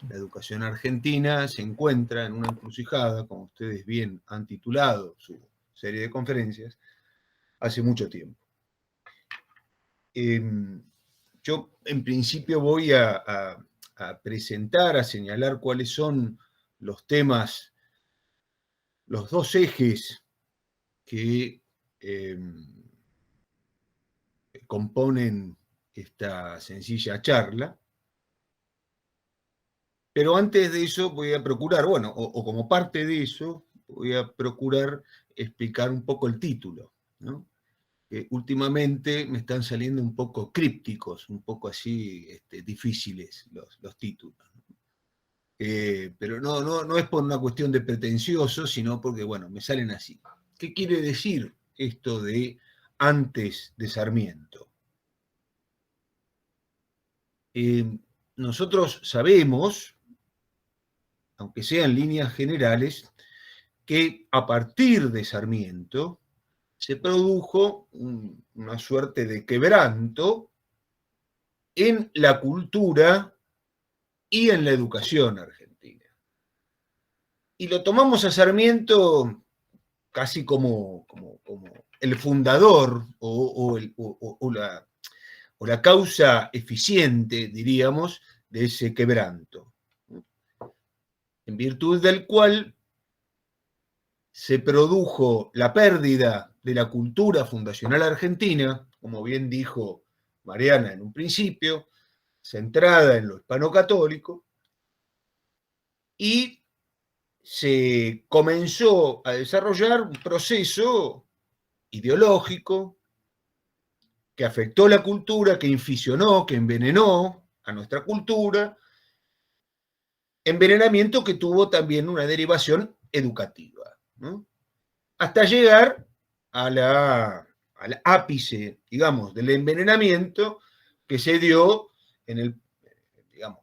la educación argentina se encuentra en una encrucijada, como ustedes bien han titulado su serie de conferencias, hace mucho tiempo. Yo, en principio, voy a presentar, a señalar cuáles son los temas, los dos ejes que componen esta sencilla charla. Pero antes de eso voy a procurar, bueno, o como parte de eso, voy a procurar explicar un poco el título, ¿no? Últimamente me están saliendo un poco crípticos, un poco así difíciles los títulos. Pero no es por una cuestión de pretencioso, sino porque, bueno, me salen así. ¿Qué quiere decir esto de antes de Sarmiento? Nosotros sabemos, aunque sea en líneas generales, que a partir de Sarmiento se produjo una suerte de quebranto en la cultura y en la educación argentina. Y lo tomamos a Sarmiento casi como el fundador o la causa eficiente, diríamos, de ese quebranto, en virtud del cual se produjo la pérdida de la cultura fundacional argentina, como bien dijo Mariana en un principio, centrada en lo hispano-católico, y se comenzó a desarrollar un proceso ideológico que afectó la cultura, que inficionó, que envenenó a nuestra cultura, envenenamiento que tuvo también una derivación educativa, ¿no? Hasta llegar al ápice, digamos, del envenenamiento que se dio digamos,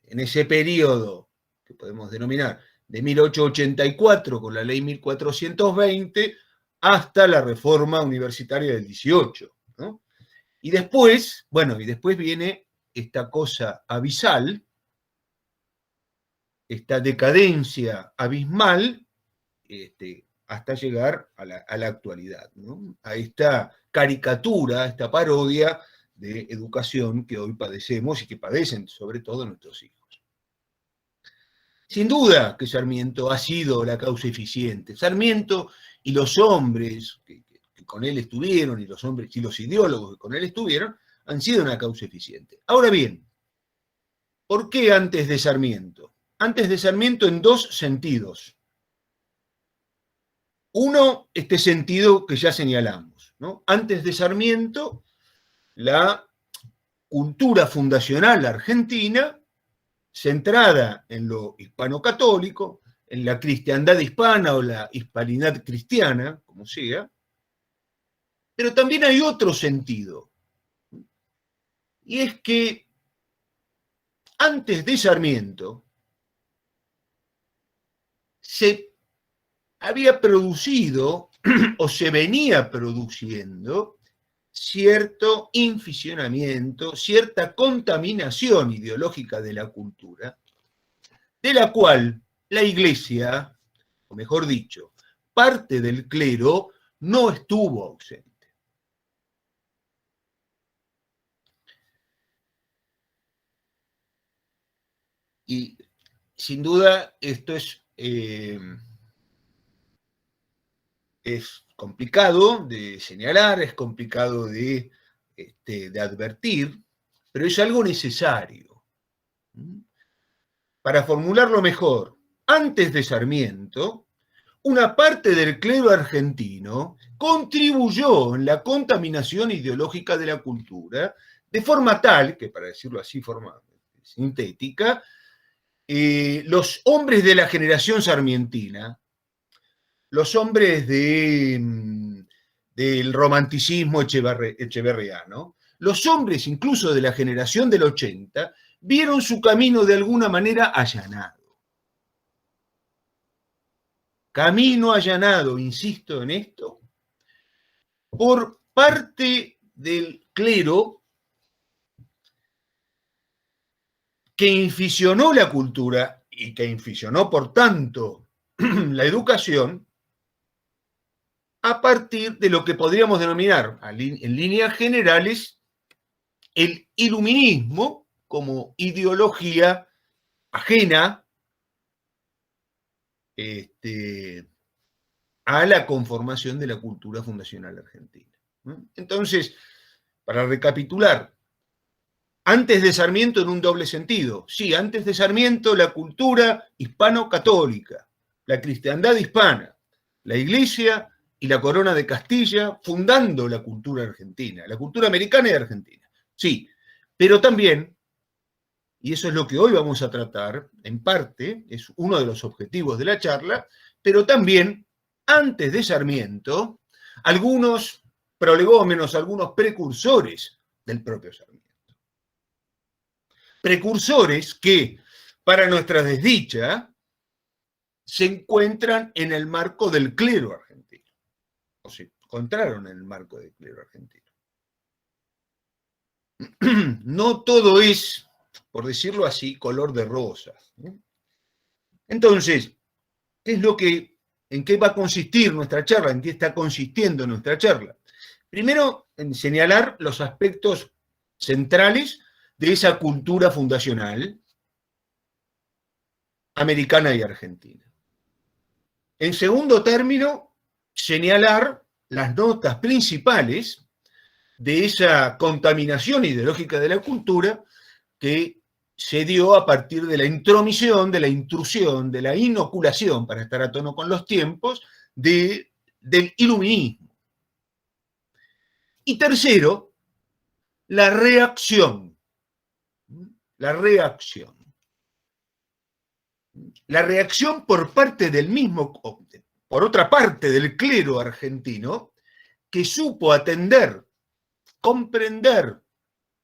en ese periodo que podemos denominar de 1884 con la ley 1420 hasta la reforma universitaria del 18, ¿no? Y después viene esta cosa abisal, esta decadencia abismal, hasta llegar a la actualidad, ¿no? A esta caricatura, a esta parodia de educación que hoy padecemos y que padecen sobre todo nuestros hijos. Sin duda que Sarmiento ha sido la causa eficiente. Sarmiento y los hombres que con él estuvieron, y los hombres y los ideólogos que con él estuvieron, han sido una causa eficiente. Ahora bien, ¿por qué antes de Sarmiento? Antes de Sarmiento en dos sentidos. Uno, este sentido que ya señalamos, ¿no? Antes de Sarmiento, la cultura fundacional argentina, centrada en lo hispano-católico, en la cristiandad hispana o la hispanidad cristiana, como sea, pero también hay otro sentido, y es que antes de Sarmiento se había producido o se venía produciendo cierto inficionamiento, cierta contaminación ideológica de la cultura, de la cual la Iglesia, o mejor dicho, parte del clero, no estuvo ausente. Y sin duda esto es complicado de señalar, es complicado de advertir, pero es algo necesario. Para formularlo mejor, antes de Sarmiento, una parte del clero argentino contribuyó en la contaminación ideológica de la cultura, de forma tal, que para decirlo así, forma sintética, los hombres de la generación sarmientina, los hombres del romanticismo echeverriano, los hombres incluso de la generación del 80, vieron su camino de alguna manera allanado. Camino allanado, insisto en esto, por parte del clero que inficionó la cultura y que inficionó, por tanto, la educación, a partir de lo que podríamos denominar, en líneas generales, el iluminismo como ideología ajena a la conformación de la cultura fundacional argentina. Entonces, para recapitular, antes de Sarmiento en un doble sentido. Sí, antes de Sarmiento la cultura hispano-católica, la cristiandad hispana, la iglesia y la corona de Castilla fundando la cultura argentina, la cultura americana y argentina. Sí, pero también, y eso es lo que hoy vamos a tratar, en parte, es uno de los objetivos de la charla, pero también, antes de Sarmiento, algunos prolegómenos, algunos precursores del propio Sarmiento. Precursores que, para nuestra desdicha, se encuentran en el marco del clero argentino, o se encontraron en el marco del clero argentino. No todo es, por decirlo así, color de rosas. Entonces, ¿en qué va a consistir nuestra charla? ¿En qué está consistiendo nuestra charla? Primero, en señalar los aspectos centrales de esa cultura fundacional americana y argentina. En segundo término, señalar las notas principales de esa contaminación ideológica de la cultura que se dio a partir de la intromisión, de la intrusión, de la inoculación, para estar a tono con los tiempos, del iluminismo. Y tercero, la reacción. La reacción. La reacción por parte del mismo, por otra parte del clero argentino, que supo atender, comprender,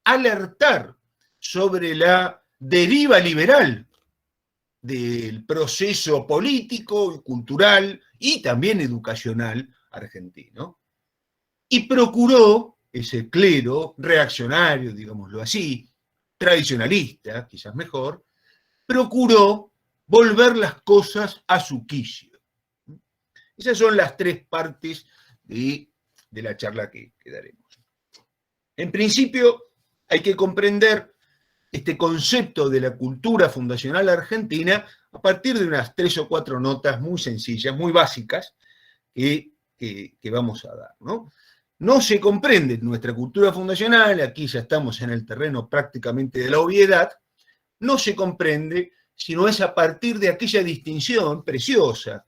alertar sobre la deriva liberal del proceso político, cultural y también educacional argentino. Y procuró ese clero reaccionario, digámoslo así, tradicionalista, quizás mejor, procuró volver las cosas a su quicio. Esas son las tres partes de la charla que daremos. En principio, hay que comprender este concepto de la cultura fundacional argentina a partir de unas 3 o 4 notas muy sencillas, muy básicas, que vamos a dar, ¿no? No se comprende nuestra cultura fundacional, aquí ya estamos en el terreno prácticamente de la obviedad, no se comprende sino es a partir de aquella distinción preciosa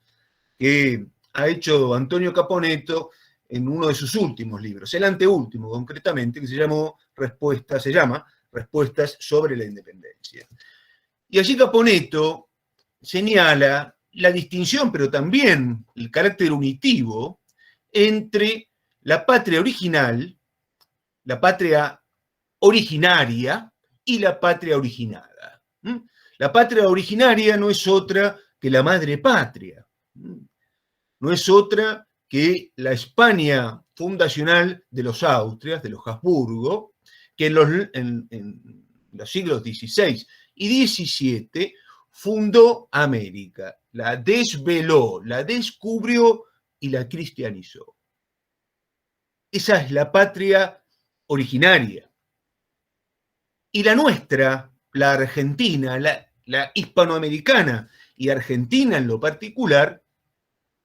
que ha hecho Antonio Caponetto en uno de sus últimos libros, el anteúltimo concretamente, que se llama Respuestas sobre la Independencia. Y allí Caponetto señala la distinción, pero también el carácter unitivo entre la patria original, la patria originaria y la patria originada. La patria originaria no es otra que la madre patria, no es otra que la España fundacional de los Austrias, de los Habsburgo, que en los siglos XVI y XVII fundó América, la desveló, la descubrió y la cristianizó. Esa es la patria originaria. Y la nuestra, la argentina, la hispanoamericana y argentina en lo particular,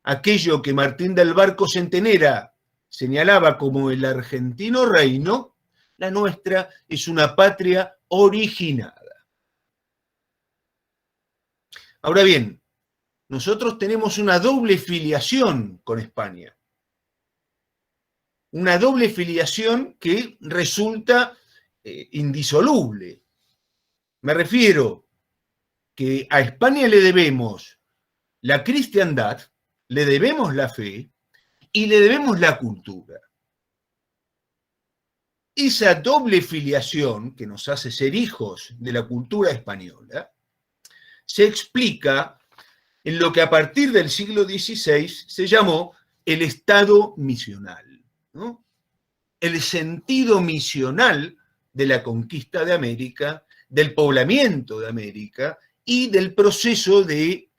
aquello que Martín del Barco Centenera señalaba como el argentino reino, la nuestra es una patria originada. Ahora bien, nosotros tenemos una doble filiación con España. Una doble filiación que resulta indisoluble. Me refiero que a España le debemos la cristiandad, le debemos la fe y le debemos la cultura. Esa doble filiación que nos hace ser hijos de la cultura española se explica en lo que a partir del siglo XVI se llamó el Estado misional, ¿no? El sentido misional de la conquista de América del poblamiento de América y del proceso de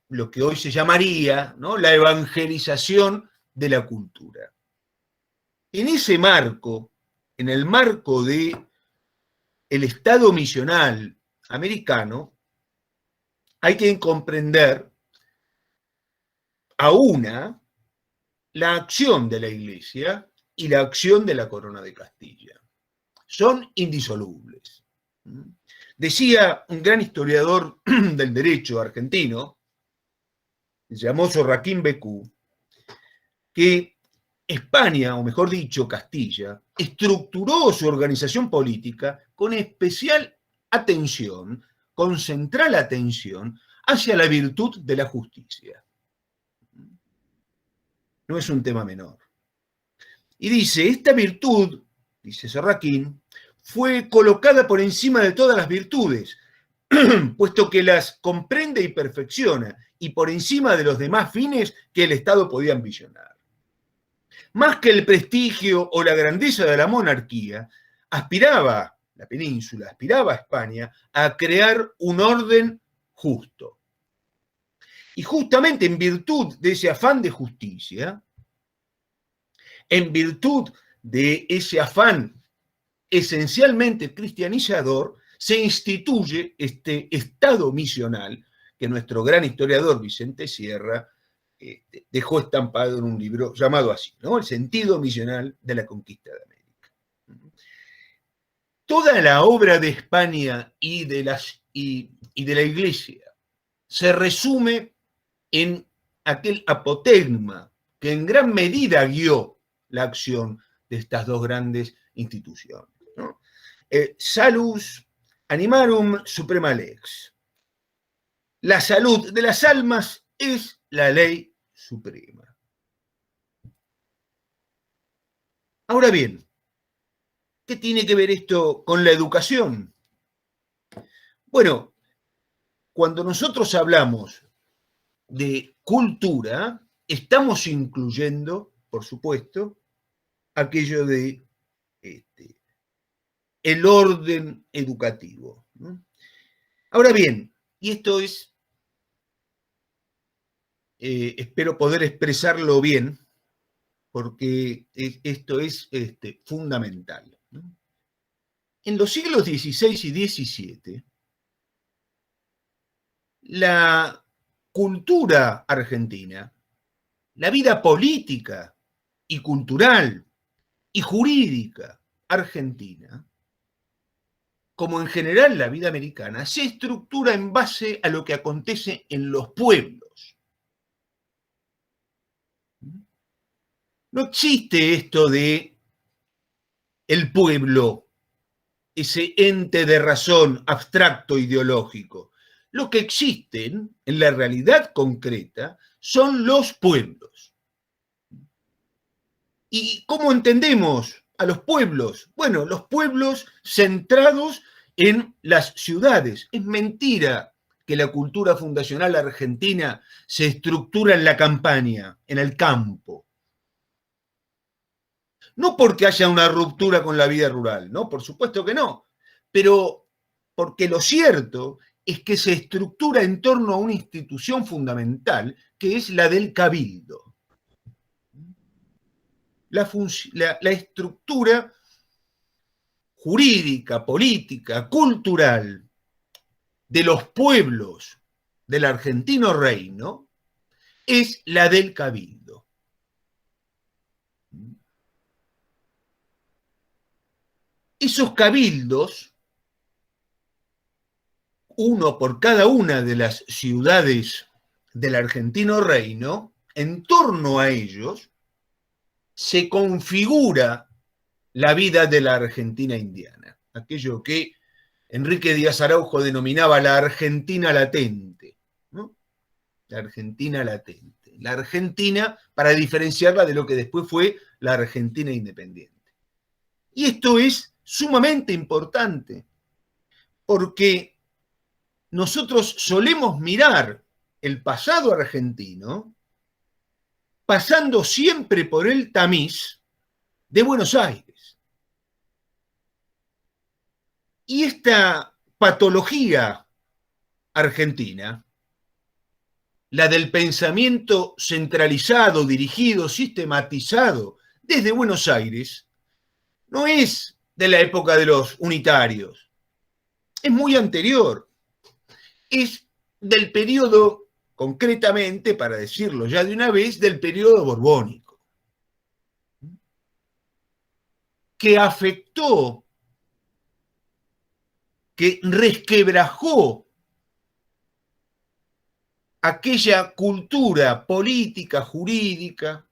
lo que hoy se llamaría, ¿no?, la evangelización de la cultura. En ese marco, en el marco de el Estado misional americano, hay que comprender a una la acción de la Iglesia y la acción de la Corona de Castilla. Son indisolubles. Decía un gran historiador del derecho argentino, se llamó Sorraquín Becú, que España, o mejor dicho, Castilla, estructuró su organización política con especial atención, con central atención hacia la virtud de la justicia. No es un tema menor. Y dice, esta virtud, dice Sorraquín, fue colocada por encima de todas las virtudes, puesto que las comprende y perfecciona, y por encima de los demás fines que el Estado podía ambicionar. Más que el prestigio o la grandeza de la monarquía, aspiraba la península, aspiraba a España a crear un orden justo. Y justamente en virtud de ese afán de justicia, en virtud de ese afán esencialmente cristianizador, se instituye este Estado misional que nuestro gran historiador Vicente Sierra dejó estampado en un libro llamado así, ¿no?, El sentido misional de la conquista de América. Toda la obra de España y de la Iglesia se resume en aquel apotegma que en gran medida guió la acción de estas dos grandes instituciones, ¿no? Salus animarum suprema lex. La salud de las almas es la ley suprema. Ahora bien, ¿qué tiene que ver esto con la educación? Bueno, cuando nosotros hablamos de cultura, estamos incluyendo, por supuesto, aquello de el orden educativo, ¿no? Ahora bien, y esto es, espero poder expresarlo bien, porque esto es fundamental, ¿no? En los siglos XVI y XVII, la cultura argentina, la vida política y cultural y jurídica argentina, como en general la vida americana, se estructura en base a lo que acontece en los pueblos. No existe esto de el pueblo, ese ente de razón abstracto ideológico. Lo que existen en la realidad concreta son los pueblos. ¿Y cómo entendemos a los pueblos? Bueno, los pueblos centrados en las ciudades. Es mentira que la cultura fundacional argentina se estructura en la campaña, en el campo. No porque haya una ruptura con la vida rural, ¿no? Por supuesto que no, pero porque lo cierto es que se estructura en torno a una institución fundamental que es la del cabildo. La estructura jurídica, política, cultural de los pueblos del argentino reino es la del cabildo. Esos cabildos, uno por cada una de las ciudades del argentino reino, en torno a ellos se configura la vida de la Argentina indiana, aquello que Enrique Díaz Araujo denominaba la Argentina latente, ¿no? La Argentina latente. La Argentina, para diferenciarla de lo que después fue la Argentina independiente. Y esto es sumamente importante, porque nosotros solemos mirar el pasado argentino pasando siempre por el tamiz de Buenos Aires. Y esta patología argentina, la del pensamiento centralizado, dirigido, sistematizado desde Buenos Aires, no es de la época de los unitarios, es muy anterior, es del periodo, concretamente, para decirlo ya de una vez, del periodo borbónico, que afectó, que resquebrajó aquella cultura política, jurídica,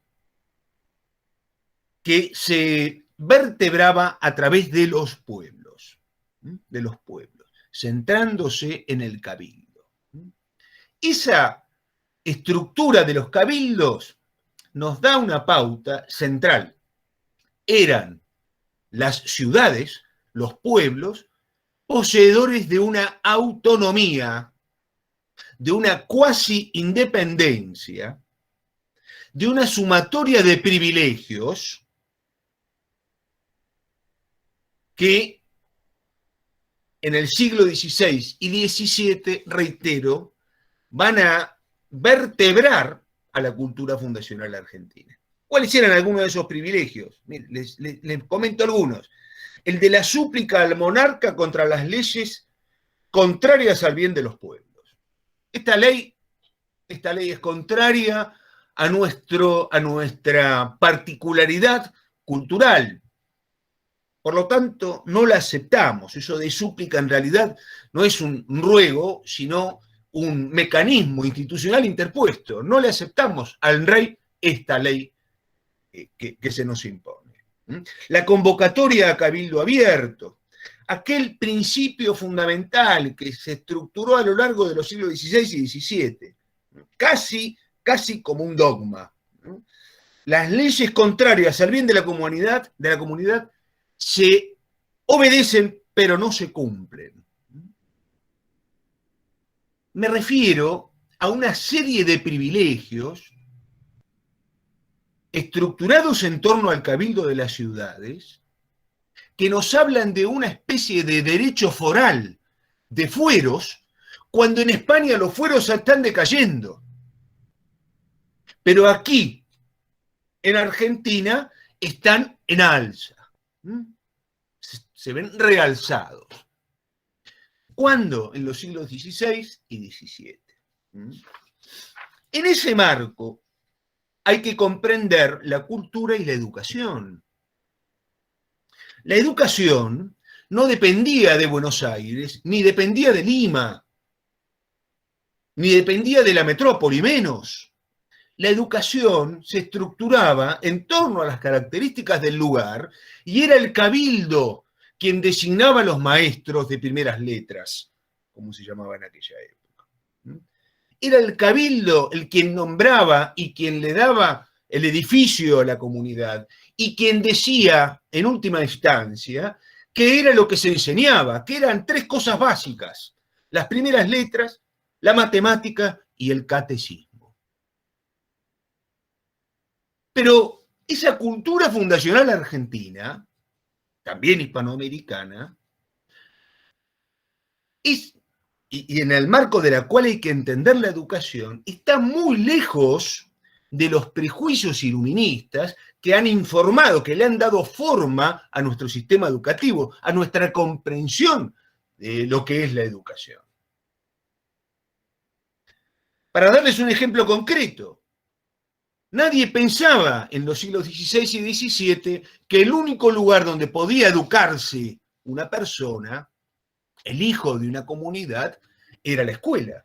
que se vertebraba a través de los pueblos, centrándose en el cabildo. Esa estructura de los cabildos nos da una pauta central. Eran las ciudades, los pueblos, poseedores de una autonomía, de una cuasi independencia, de una sumatoria de privilegios que en el siglo XVI y XVII, reitero, van a vertebrar a la cultura fundacional argentina. ¿Cuáles eran algunos de esos privilegios? Les comento algunos. El de la súplica al monarca contra las leyes contrarias al bien de los pueblos. Esta ley es contraria a nuestra particularidad cultural. Por lo tanto, no la aceptamos. Eso de súplica en realidad no es un ruego, sino un mecanismo institucional interpuesto. No le aceptamos al rey esta ley que se nos impone. La convocatoria a cabildo abierto, aquel principio fundamental que se estructuró a lo largo de los siglos XVI y XVII, casi como un dogma. Las leyes contrarias al bien de la comunidad se obedecen, pero no se cumplen. Me refiero a una serie de privilegios estructurados en torno al cabildo de las ciudades, que nos hablan de una especie de derecho foral, de fueros, cuando en España los fueros están decayendo. Pero aquí, en Argentina, están en alza. Se ven realzados. ¿Cuándo? En los siglos XVI y XVII. En ese marco hay que comprender la cultura y la educación. La educación no dependía de Buenos Aires, ni dependía de Lima, ni dependía de la metrópoli, menos. La educación se estructuraba en torno a las características del lugar y era el cabildo quien designaba a los maestros de primeras letras, como se llamaba en aquella época. Era el cabildo el quien nombraba y quien le daba el edificio a la comunidad y quien decía, en última instancia, qué era lo que se enseñaba, que eran tres cosas básicas: las primeras letras, la matemática y el catecismo. Pero esa cultura fundacional argentina, también hispanoamericana, y en el marco de la cual hay que entender la educación, está muy lejos de los prejuicios iluministas que han informado, que le han dado forma a nuestro sistema educativo, a nuestra comprensión de lo que es la educación. Para darles un ejemplo concreto, nadie pensaba en los siglos XVI y XVII que el único lugar donde podía educarse una persona, el hijo de una comunidad, era la escuela.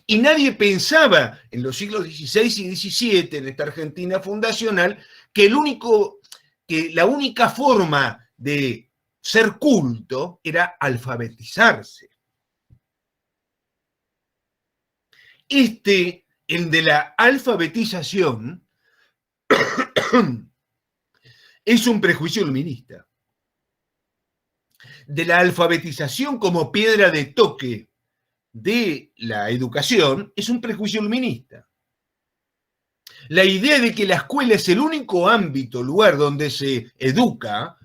Y nadie pensaba en los siglos XVI y XVII, en esta Argentina fundacional, que la única forma de ser culto era alfabetizarse. El de la alfabetización, es un prejuicio iluminista. De la alfabetización como piedra de toque de la educación es un prejuicio iluminista. La idea de que la escuela es el único ámbito, lugar donde se educa,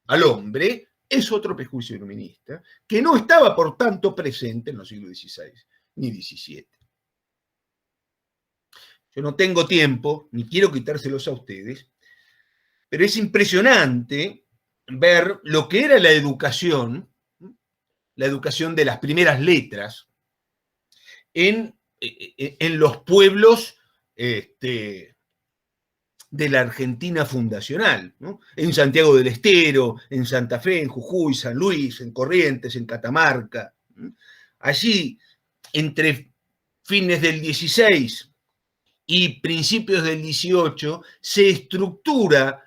al hombre, es otro prejuicio iluminista, que no estaba, por tanto, presente en los siglos XVI ni XVII. Yo no tengo tiempo, ni quiero quitárselos a ustedes, pero es impresionante ver lo que era la educación de las primeras letras en los pueblos de la Argentina fundacional, ¿no? En Santiago del Estero, en Santa Fe, en Jujuy, San Luis, en Corrientes, en Catamarca. ¿No? Allí, entre fines del 16 y principios del 18, se estructura,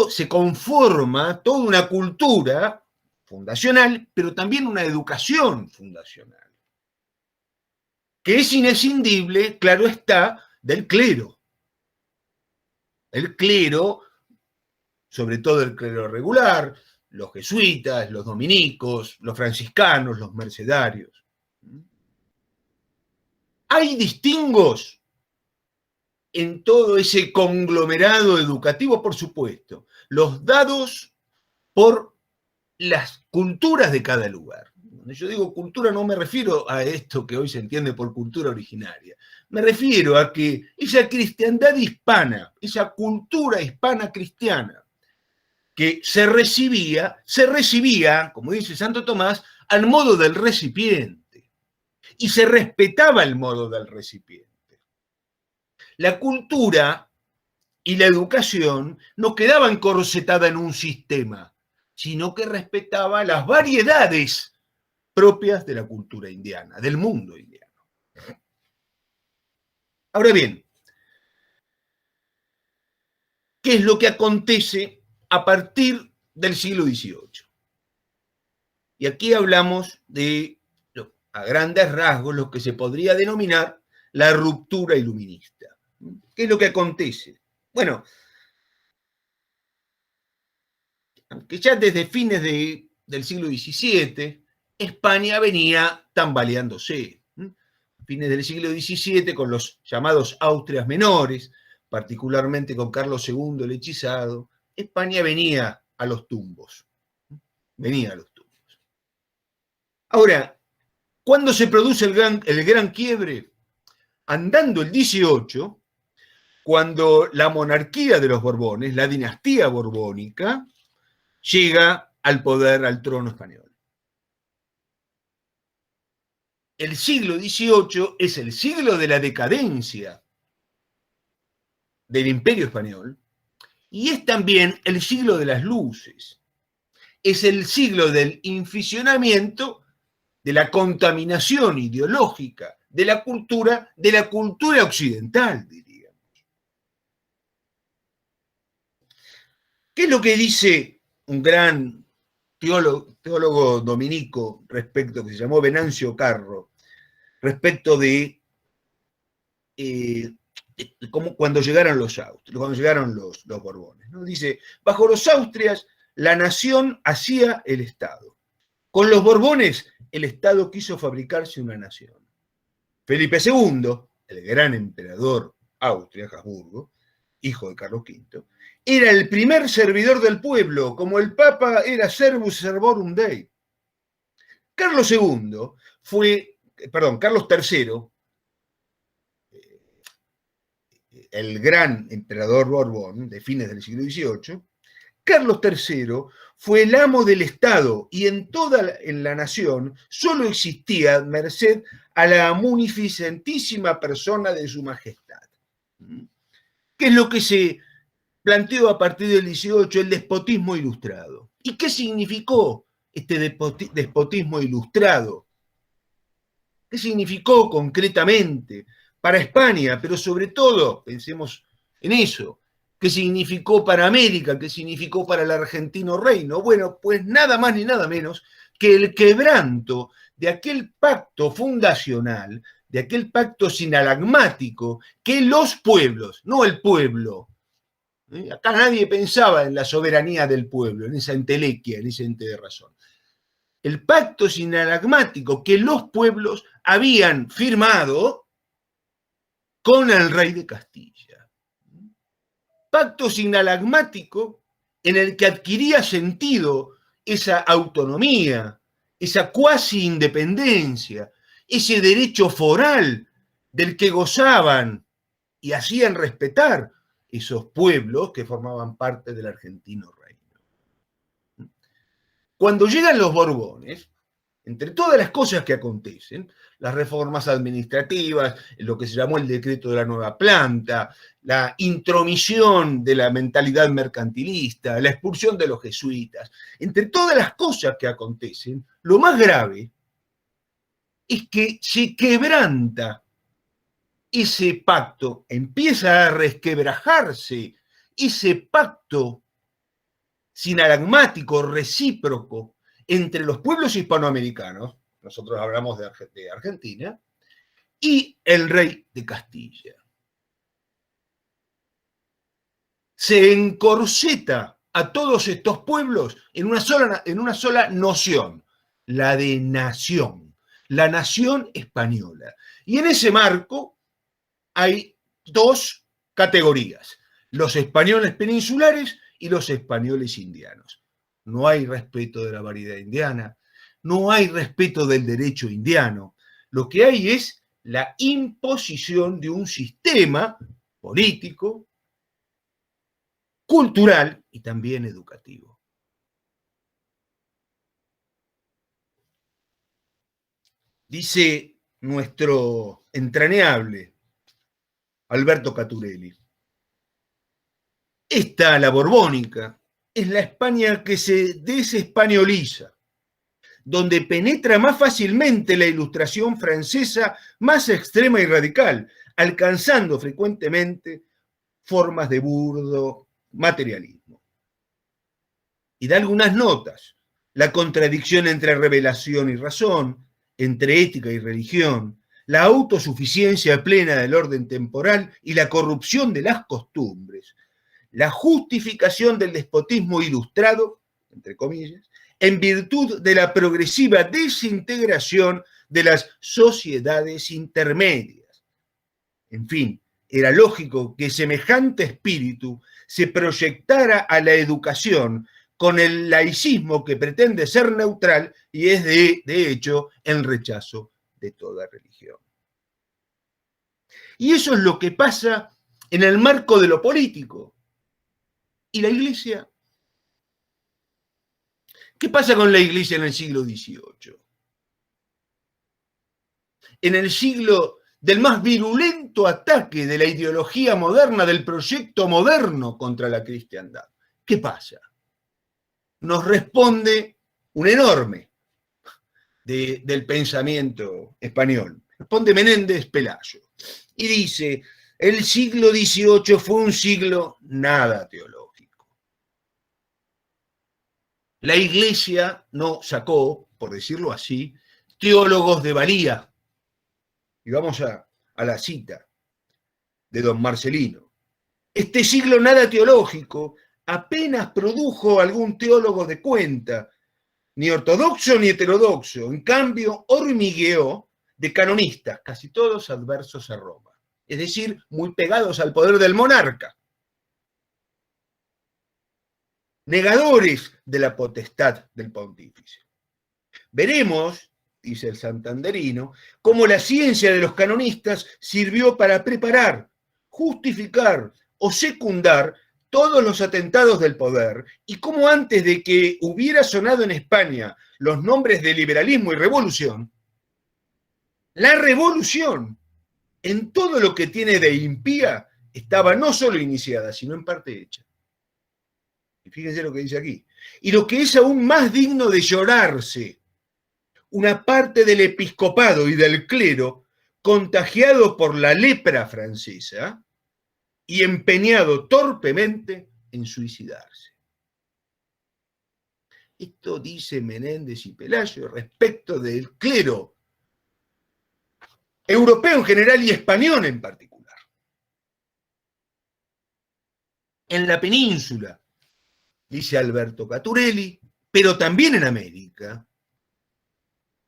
se conforma toda una cultura fundacional, pero también una educación fundacional, que es inescindible, claro está, del clero. El clero, sobre todo el clero regular, los jesuitas, los dominicos, los franciscanos, los mercedarios. Hay distingos en todo ese conglomerado educativo, por supuesto, los dados por las culturas de cada lugar. Cuando yo digo cultura no me refiero a esto que hoy se entiende por cultura originaria, me refiero a que esa cristiandad hispana, esa cultura hispana cristiana, que se recibía, como dice Santo Tomás, al modo del recipiente, y se respetaba el modo del recipiente. La cultura y la educación no quedaba encorsetada en un sistema, sino que respetaba las variedades propias de la cultura indiana, del mundo indiano. Ahora bien, ¿qué es lo que acontece a partir del siglo XVIII? Y aquí hablamos de, a grandes rasgos, lo que se podría denominar la ruptura iluminista. ¿Qué es lo que acontece? Bueno, aunque ya desde fines del siglo XVII, España venía tambaleándose. Fines del siglo XVII, con los llamados Austrias menores, particularmente con Carlos II el hechizado, España venía a los tumbos. Venía a los tumbos. Ahora, ¿cuándo se produce el gran quiebre? Andando el 18, cuando la monarquía de los Borbones, la dinastía borbónica, llega al poder, al trono español. El siglo XVIII es el siglo de la decadencia del Imperio Español y es también el siglo de las luces. Es el siglo del inficionamiento, de la contaminación ideológica de la cultura occidental, diríamos. ¿Qué es lo que dice un gran teólogo dominico respecto, que se llamó Venancio Carro, respecto de como cuando llegaron los Borbones, ¿no? Dice, bajo los Austrias la nación hacía el Estado. Con los Borbones el Estado quiso fabricarse una nación. Felipe II, el gran emperador Austria-Habsburgo, hijo de Carlos V, era el primer servidor del pueblo, como el Papa era servus servorum Dei. Carlos III, el gran emperador Borbón de fines del siglo XVIII, Carlos III fue el amo del Estado y en la nación solo existía merced a la munificentísima persona de su majestad. ¿Qué es lo que se planteó a partir del 18? El despotismo ilustrado. ¿Y qué significó este despotismo ilustrado? ¿Qué significó concretamente para España? Pero sobre todo, pensemos en eso, ¿qué significó para América? ¿Qué significó para el argentino reino? Bueno, pues nada más ni nada menos que el quebranto de aquel pacto fundacional, de aquel pacto sinalagmático que los pueblos, no el pueblo, acá nadie pensaba en la soberanía del pueblo, en esa entelequia, en ese ente de razón. El pacto sinalagmático que los pueblos habían firmado con el rey de Castilla. Pacto sinalagmático en el que adquiría sentido esa autonomía, esa cuasi independencia, ese derecho foral del que gozaban y hacían respetar esos pueblos que formaban parte del argentino reino. Cuando llegan los Borbones, entre todas las cosas que acontecen, las reformas administrativas, lo que se llamó el decreto de la nueva planta, la intromisión de la mentalidad mercantilista, la expulsión de los jesuitas, entre todas las cosas que acontecen, lo más grave es que se quebranta ese pacto, empieza a resquebrajarse ese pacto sinalagmático, recíproco, entre los pueblos hispanoamericanos, nosotros hablamos de Argentina, y el rey de Castilla. Se encorseta a todos estos pueblos en una sola noción, la de nación, la nación española. Y en ese marco hay dos categorías, los españoles peninsulares y los españoles indianos. No hay respeto de la variedad indiana, no hay respeto del derecho indiano. Lo que hay es la imposición de un sistema político, cultural y también educativo. Dice nuestro entrañable Alberto Caturelli, esta, la borbónica, es la España que se desespañoliza, donde penetra más fácilmente la ilustración francesa más extrema y radical, alcanzando frecuentemente formas de burdo materialismo. Y da algunas notas, la contradicción entre revelación y razón, entre ética y religión, la autosuficiencia plena del orden temporal y la corrupción de las costumbres, la justificación del despotismo ilustrado, entre comillas, en virtud de la progresiva desintegración de las sociedades intermedias. En fin, era lógico que semejante espíritu se proyectara a la educación con el laicismo que pretende ser neutral y es de hecho el rechazo de toda religión. Y eso es lo que pasa en el marco de lo político. ¿Y la Iglesia? ¿Qué pasa con la Iglesia en el siglo XVIII? En el siglo del más virulento ataque de la ideología moderna, del proyecto moderno contra la cristiandad. ¿Qué pasa? Nos responde un enorme del pensamiento español. Responde Menéndez Pelayo y dice, el siglo XVIII fue un siglo nada teológico. La Iglesia no sacó, por decirlo así, teólogos de valía. Y vamos a la cita de don Marcelino. Este siglo nada teológico apenas produjo algún teólogo de cuenta, ni ortodoxo ni heterodoxo. En cambio, hormigueó de canonistas, casi todos adversos a Roma. Es decir, muy pegados al poder del monarca. Negadores de la potestad del pontífice. Veremos, dice el santanderino, cómo la ciencia de los canonistas sirvió para preparar, justificar o secundar todos los atentados del poder y cómo antes de que hubiera sonado en España los nombres de liberalismo y revolución, la revolución en todo lo que tiene de impía estaba no solo iniciada, sino en parte hecha. Y fíjense lo que dice aquí. Y lo que es aún más digno de llorarse, una parte del episcopado y del clero, contagiado por la lepra francesa y empeñado torpemente en suicidarse. Esto dice Menéndez y Pelayo respecto del clero europeo en general y español en particular. En la península, dice Alberto Caturelli, pero también en América,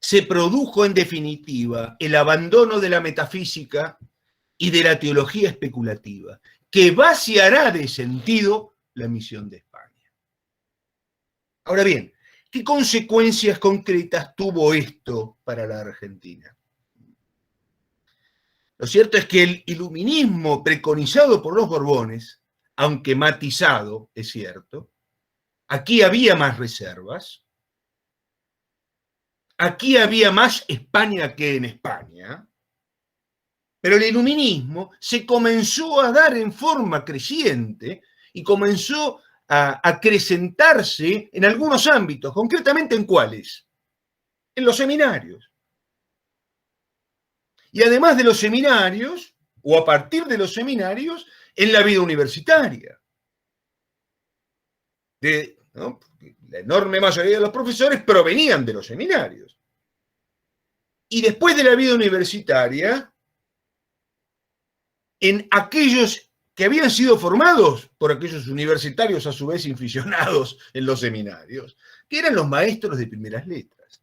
se produjo en definitiva el abandono de la metafísica y de la teología especulativa, que vaciará de sentido la misión de España. Ahora bien, ¿qué consecuencias concretas tuvo esto para la Argentina? Lo cierto es que el iluminismo preconizado por los Borbones, aunque matizado, es cierto, aquí había más reservas, aquí había más España que en España, pero el iluminismo se comenzó a dar en forma creciente y comenzó a acrecentarse en algunos ámbitos, concretamente ¿en cuáles? En los seminarios. Y además de los seminarios, o a partir de los seminarios, en la vida universitaria. ¿No? La enorme mayoría de los profesores provenían de los seminarios. Y después de la vida universitaria, en aquellos que habían sido formados por aquellos universitarios a su vez inficionados en los seminarios, que eran los maestros de primeras letras.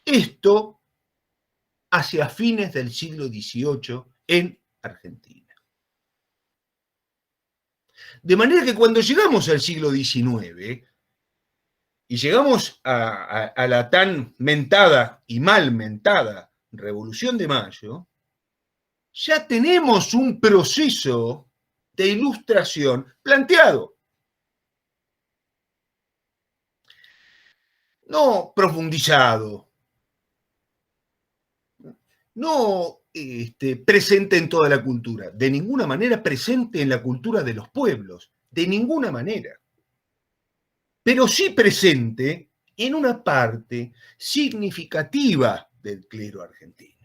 Esto hacia fines del siglo XVIII en Argentina. De manera que cuando llegamos al siglo XIX y llegamos a la tan mentada y mal mentada Revolución de Mayo, ya tenemos un proceso de ilustración planteado. No profundizado, no presente en toda la cultura, de ninguna manera presente en la cultura de los pueblos, de ninguna manera, pero sí presente en una parte significativa del clero argentino.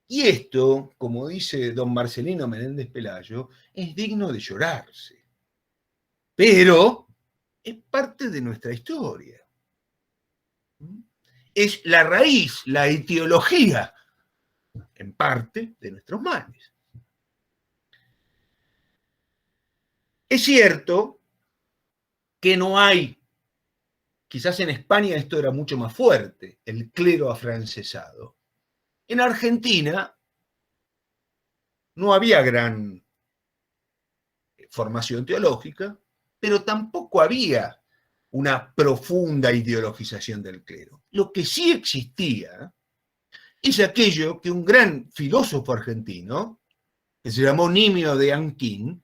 Y esto, como dice don Marcelino Menéndez Pelayo, es digno de llorarse, pero es parte de nuestra historia. Es la raíz, la etiología, en parte, de nuestros males. Es cierto que no hay, quizás en España esto era mucho más fuerte, el clero afrancesado. En Argentina no había gran formación teológica, pero tampoco había una profunda ideologización del clero. Lo que sí existía es aquello que un gran filósofo argentino, que se llamó Nimio de Anquín,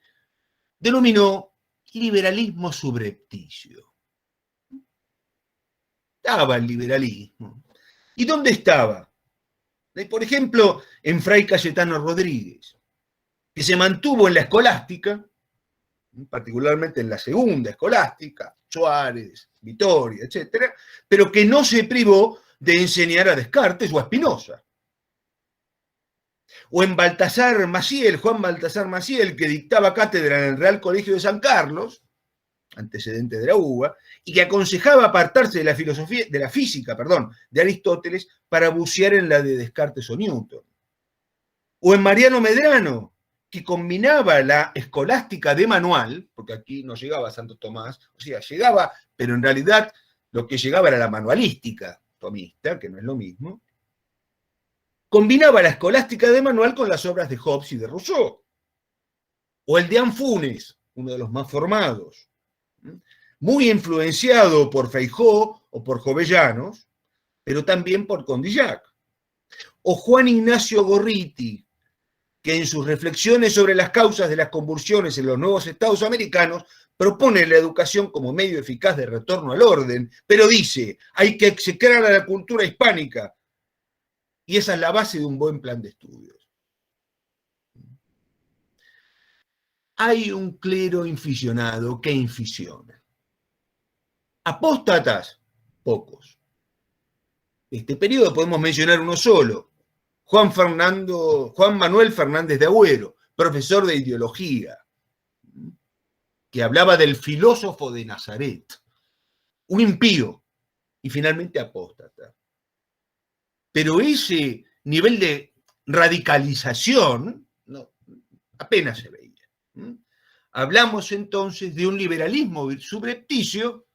denominó liberalismo subrepticio. Estaba el liberalismo. ¿Y dónde estaba? Por ejemplo, en Fray Cayetano Rodríguez, que se mantuvo en la escolástica, particularmente en la segunda escolástica, Suárez, Vitoria, etcétera, pero que no se privó de enseñar a Descartes o a Spinoza. O en Baltasar Maciel, Juan Baltasar Maciel, que dictaba cátedra en el Real Colegio de San Carlos, antecedente de la UBA, y que aconsejaba apartarse de la filosofía, de la física, de Aristóteles, para bucear en la de Descartes o Newton. O en Mariano Medrano, que combinaba la escolástica de manual, porque aquí no llegaba Santo Tomás, o sea, llegaba, pero en realidad lo que llegaba era la manualística tomista, que no es lo mismo, combinaba la escolástica de manual con las obras de Hobbes y de Rousseau. O el de Anfunes, uno de los más formados, muy influenciado por Feijó o por Jovellanos, pero también por Condillac. O Juan Ignacio Gorriti, que en sus reflexiones sobre las causas de las convulsiones en los nuevos estados americanos propone la educación como medio eficaz de retorno al orden, pero dice, hay que execrar a la cultura hispánica, y esa es la base de un buen plan de estudios. Hay un clero inficionado que inficiona. Apóstatas, pocos. Este periodo podemos mencionar uno solo, Juan Manuel Fernández de Agüero, profesor de ideología, que hablaba del filósofo de Nazaret, un impío y finalmente apóstata. Pero ese nivel de radicalización apenas se veía. Hablamos entonces de un liberalismo subrepticio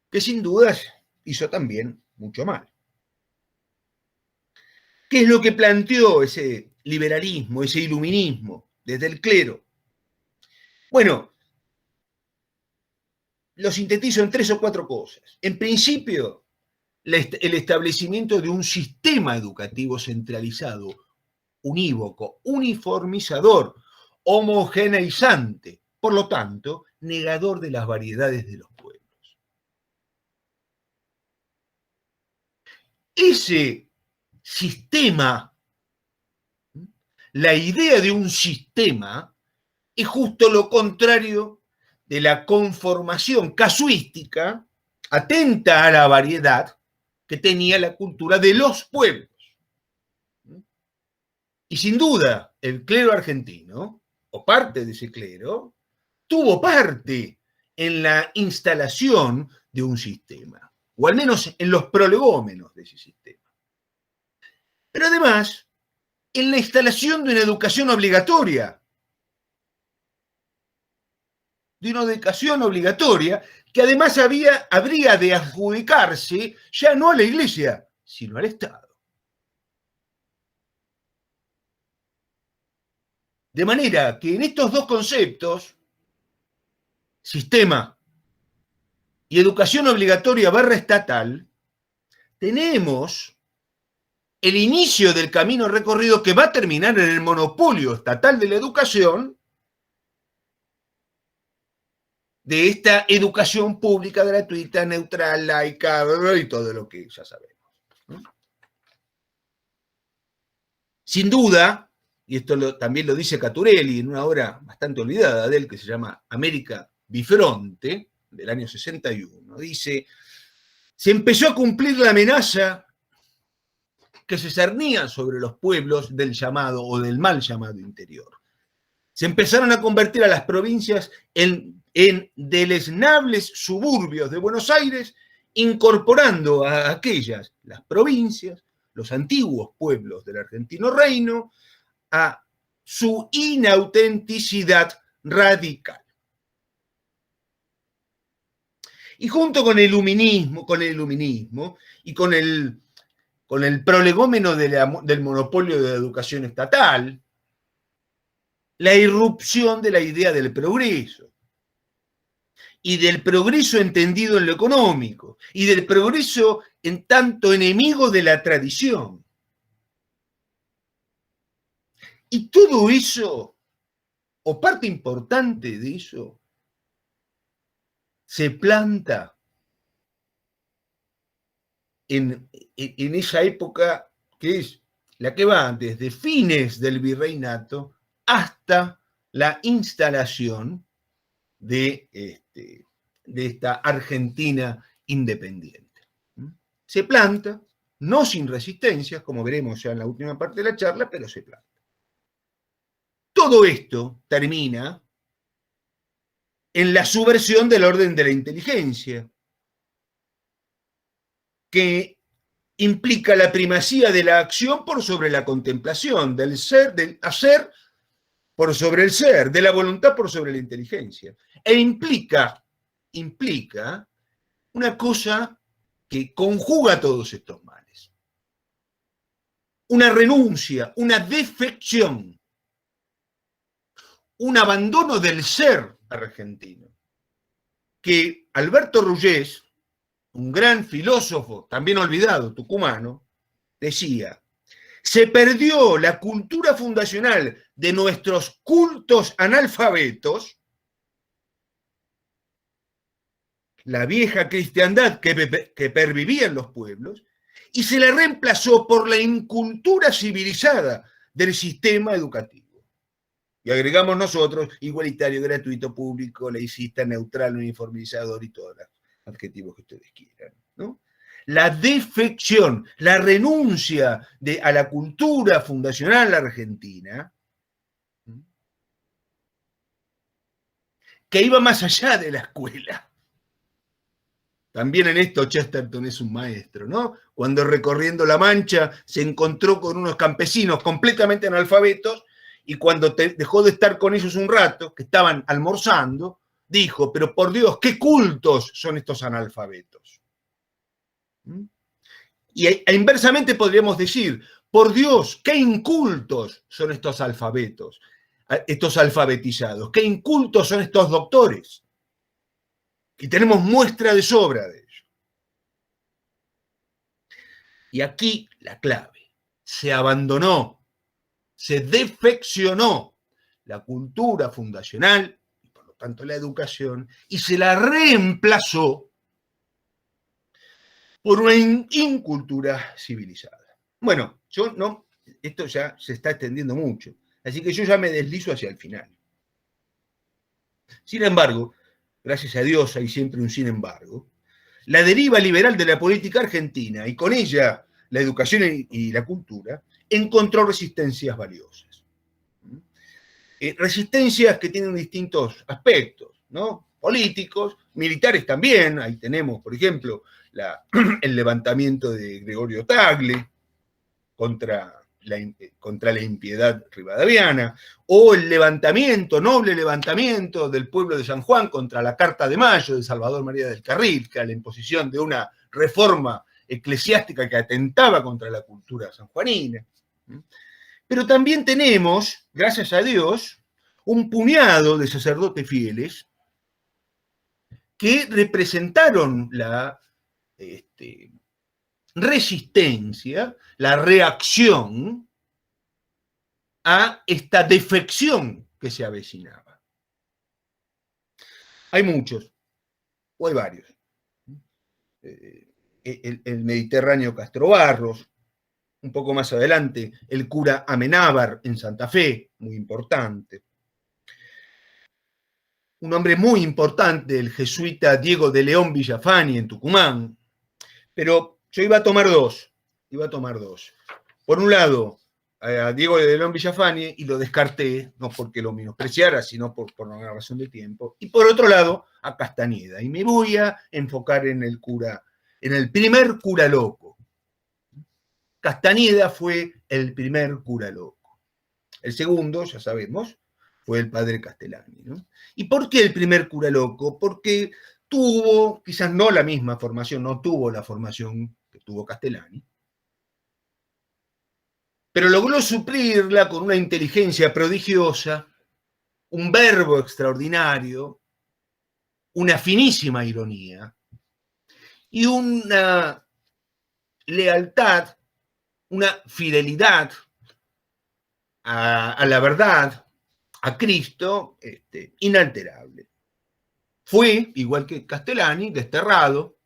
que sin dudas hizo también mucho mal. ¿Qué es lo que planteó ese liberalismo, ese iluminismo desde el clero? Bueno, lo sintetizo en 3 o 4 cosas. En principio, el establecimiento de un sistema educativo centralizado, unívoco, uniformizador, homogeneizante, por lo tanto, negador de las variedades de los pueblos. Ese sistema, la idea de un sistema, es justo lo contrario de la conformación casuística, atenta a la variedad que tenía la cultura de los pueblos. Y sin duda, el clero argentino, o parte de ese clero, tuvo parte en la instalación de un sistema, o al menos en los prolegómenos de ese sistema. Pero además, en la instalación de una educación obligatoria, que además habría de adjudicarse ya no a la Iglesia, sino al Estado. De manera que en estos dos conceptos, sistema y educación obligatoria / estatal, tenemos el inicio del camino recorrido que va a terminar en el monopolio estatal de la educación, de esta educación pública, gratuita, neutral, laica y todo lo que ya sabemos. Sin duda, y esto también lo dice Caturelli en una obra bastante olvidada de él que se llama América Bifronte, del año 61, dice: se empezó a cumplir la amenaza que se cernía sobre los pueblos del llamado o del mal llamado interior. Se empezaron a convertir a las provincias en deleznables suburbios de Buenos Aires, incorporando a aquellas, las provincias, los antiguos pueblos del argentino reino, a su inautenticidad radical. Y junto con el iluminismo y con el prolegómeno del monopolio de la educación estatal, la irrupción de la idea del progreso, y del progreso entendido en lo económico, y del progreso en tanto enemigo de la tradición. Y todo eso, o parte importante de eso, se planta en esa época que es la que va desde fines del virreinato hasta la instalación de esta Argentina independiente. Se planta, no sin resistencias, como veremos ya en la última parte de la charla, pero se planta. Todo esto termina en la subversión del orden de la inteligencia, que implica la primacía de la acción por sobre la contemplación, del ser, del hacer por sobre el ser, de la voluntad por sobre la inteligencia. E implica una cosa que conjuga todos estos males. Una renuncia, una defección, un abandono del ser argentino, que Alberto Rullés, un gran filósofo, también olvidado, tucumano, decía: se perdió la cultura fundacional de nuestros cultos analfabetos, la vieja cristiandad que pervivía en los pueblos, y se la reemplazó por la incultura civilizada del sistema educativo. Y agregamos nosotros: igualitario, gratuito, público, laicista, neutral, uniformizador y todos los adjetivos que ustedes quieran, ¿no? La defección, la renuncia a la cultura fundacional argentina, que iba más allá de la escuela. También en esto Chesterton es un maestro, ¿no? Cuando recorriendo la Mancha se encontró con unos campesinos completamente analfabetos, y cuando dejó de estar con ellos un rato, que estaban almorzando, dijo: pero por Dios, qué cultos son estos analfabetos. Y inversamente podríamos decir: por Dios, qué incultos son estos alfabetos, estos alfabetizados, qué incultos son estos doctores. Y tenemos muestra de sobra de ello. Y aquí la clave. Se abandonó, se defeccionó la cultura fundacional, y por lo tanto la educación, y se la reemplazó por una incultura civilizada. Bueno, yo no, esto ya se está extendiendo mucho, así que yo ya me deslizo hacia el final. Sin embargo, gracias a Dios hay siempre un sin embargo, la deriva liberal de la política argentina y con ella la educación y la cultura encontró resistencias valiosas. Resistencias que tienen distintos aspectos, ¿no? Políticos, militares también. Ahí tenemos, por ejemplo, el levantamiento de Gregorio Tagle contra la impiedad rivadaviana, o el levantamiento, noble levantamiento del pueblo de San Juan contra la Carta de Mayo de Salvador María del Carril, que era la imposición de una reforma eclesiástica que atentaba contra la cultura sanjuanina. Pero también tenemos, gracias a Dios, un puñado de sacerdotes fieles que representaron la resistencia, la reacción a esta defección que se avecinaba. Hay muchos, o hay varios. El Mediterráneo Castro Barros, un poco más adelante, el cura Amenábar en Santa Fe, muy importante. Un hombre muy importante, el jesuita Diego de León Villafani en Tucumán. Pero yo iba a tomar dos. Por un lado, a Diego de León Villafani, y lo descarté, no porque lo menospreciara, sino por una razón de tiempo. Y por otro lado, a Castañeda. Y me voy a enfocar en el primer cura loco. Castañeda fue el primer cura loco. El segundo, ya sabemos, fue el padre Castellani, ¿no? ¿Y por qué el primer cura loco? Porque tuvo, quizás no la misma formación, no tuvo la formación que tuvo Castellani, pero logró suplirla con una inteligencia prodigiosa, un verbo extraordinario, una finísima ironía y una lealtad, una fidelidad a la verdad, a Cristo, inalterable. Fue, igual que Castellani, desterrado,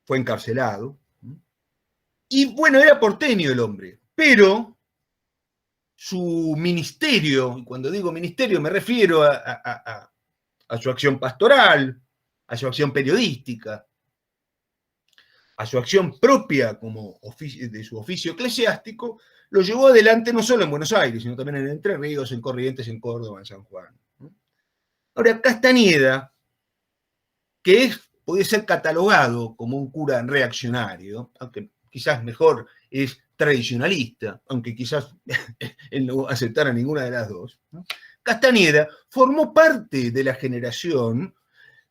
fue encarcelado, y bueno, era porteño el hombre, pero su ministerio, y cuando digo ministerio me refiero a su acción pastoral, a su acción periodística, a su acción propia como de su oficio eclesiástico, lo llevó adelante no solo en Buenos Aires, sino también en Entre Ríos, en Corrientes, en Córdoba, en San Juan. Ahora, Castañeda, que puede ser catalogado como un cura reaccionario, aunque quizás mejor es tradicionalista, aunque quizás él no aceptara ninguna de las dos, ¿no? Castañeda formó parte de la generación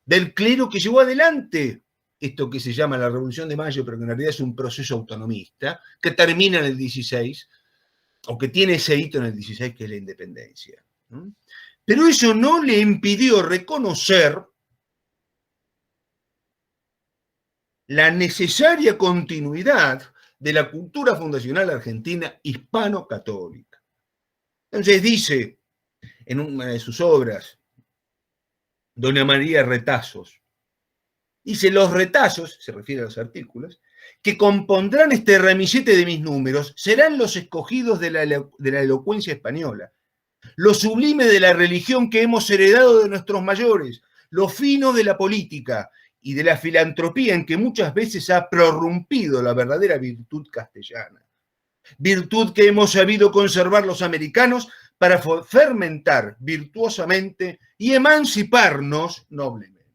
del clero que llevó adelante esto que se llama la Revolución de Mayo, pero que en realidad es un proceso autonomista, que termina en el 16, o que tiene ese hito en el 16, que es la independencia, ¿no? Pero eso no le impidió reconocer la necesaria continuidad de la cultura fundacional argentina hispano-católica. Entonces dice en una de sus obras, Doña María Retazos, dice: los retazos, se refiere a los artículos, que compondrán este ramillete de mis números, serán los escogidos de la elocuencia española, lo sublime de la religión que hemos heredado de nuestros mayores, lo fino de la política y de la filantropía en que muchas veces ha prorrumpido la verdadera virtud castellana. Virtud que hemos sabido conservar los americanos para fermentar virtuosamente y emanciparnos noblemente.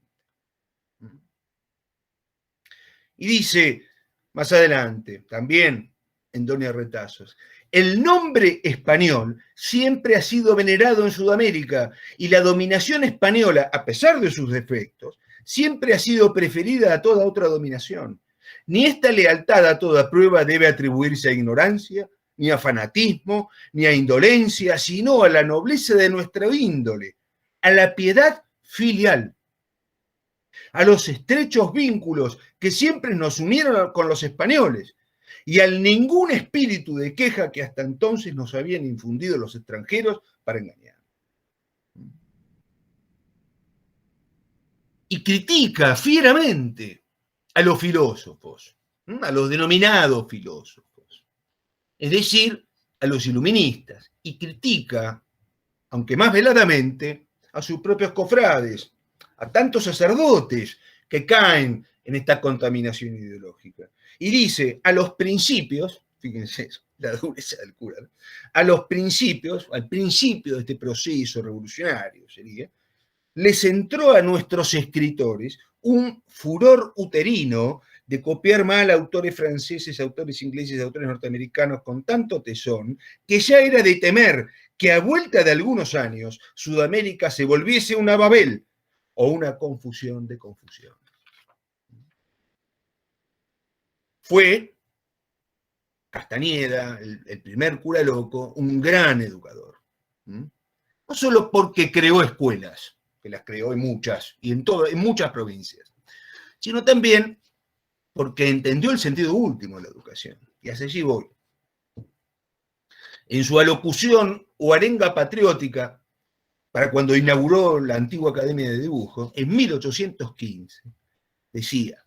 Y dice más adelante, también en Doña Retazos, el nombre español siempre ha sido venerado en Sudamérica y la dominación española, a pesar de sus defectos, siempre ha sido preferida a toda otra dominación. Ni esta lealtad a toda prueba debe atribuirse a ignorancia, ni a fanatismo, ni a indolencia, sino a la nobleza de nuestra índole, a la piedad filial. a los estrechos vínculos que siempre nos unieron con los españoles y al ningún espíritu de queja que hasta entonces nos habían infundido los extranjeros para engañar. Y critica fieramente a los filósofos, a los denominados filósofos, es decir, a los iluministas, y critica, aunque más veladamente, a sus propios cofrades, a tantos sacerdotes que caen en esta contaminación ideológica. Y dice, a los principios, fíjense la dureza del cura, ¿no? A los principios, al principio de este proceso revolucionario sería, les entró a nuestros escritores un furor uterino de copiar mal a autores franceses, autores ingleses, autores norteamericanos con tanto tesón, que ya era de temer que a vuelta de algunos años Sudamérica se volviese una Babel o una confusión de confusión. Fue Castañeda, el primer cura loco, un gran educador. No solo porque creó escuelas, que las creó en muchas, y en muchas provincias, sino también porque entendió el sentido último de la educación. Y hacia allí voy. En su alocución o arenga patriótica, para cuando inauguró la antigua Academia de Dibujo, en 1815, decía: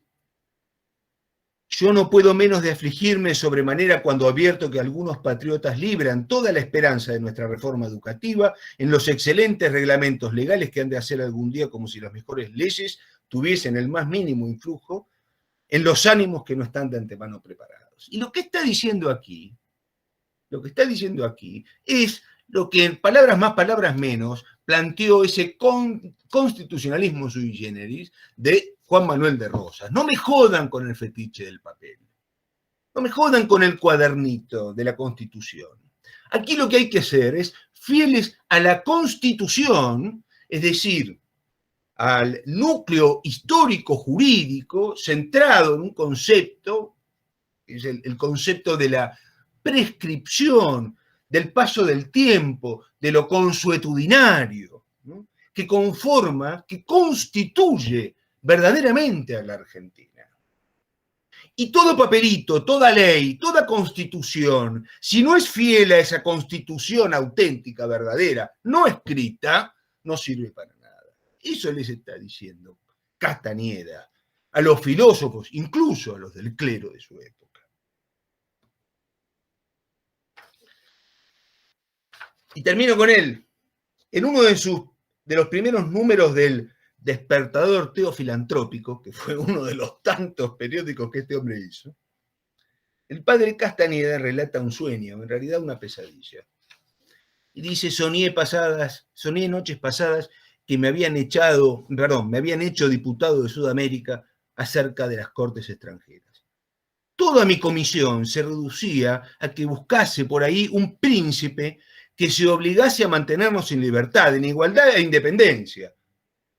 yo no puedo menos de afligirme sobremanera cuando advierto que algunos patriotas libran toda la esperanza de nuestra reforma educativa en los excelentes reglamentos legales que han de hacer algún día como si las mejores leyes tuviesen el más mínimo influjo en los ánimos que no están de antemano preparados. Y lo que está diciendo aquí es lo que en palabras más, palabras menos, planteó ese constitucionalismo sui generis de Juan Manuel de Rosas. No me jodan con el fetiche del papel. No me jodan con el cuadernito de la Constitución. Aquí lo que hay que hacer es fieles a la Constitución, es decir, al núcleo histórico jurídico centrado en un concepto, que es el concepto de la prescripción, del paso del tiempo, de lo consuetudinario, ¿no? Que conforma, que constituye verdaderamente a la Argentina. Y todo papelito, toda ley, toda constitución, si no es fiel a esa constitución auténtica, verdadera, no escrita, no sirve para nada. Eso les está diciendo Castañeda a los filósofos, incluso a los del clero de su época. Y termino con él. En uno de los primeros números del Despertador Teofilantrópico, que fue uno de los tantos periódicos que este hombre hizo, el padre Castañeda relata un sueño, en realidad una pesadilla. Y dice, soñé noches pasadas que me habían hecho diputado de Sudamérica acerca de las cortes extranjeras. Toda mi comisión se reducía a que buscase por ahí un príncipe que se obligase a mantenernos en libertad, en igualdad e independencia,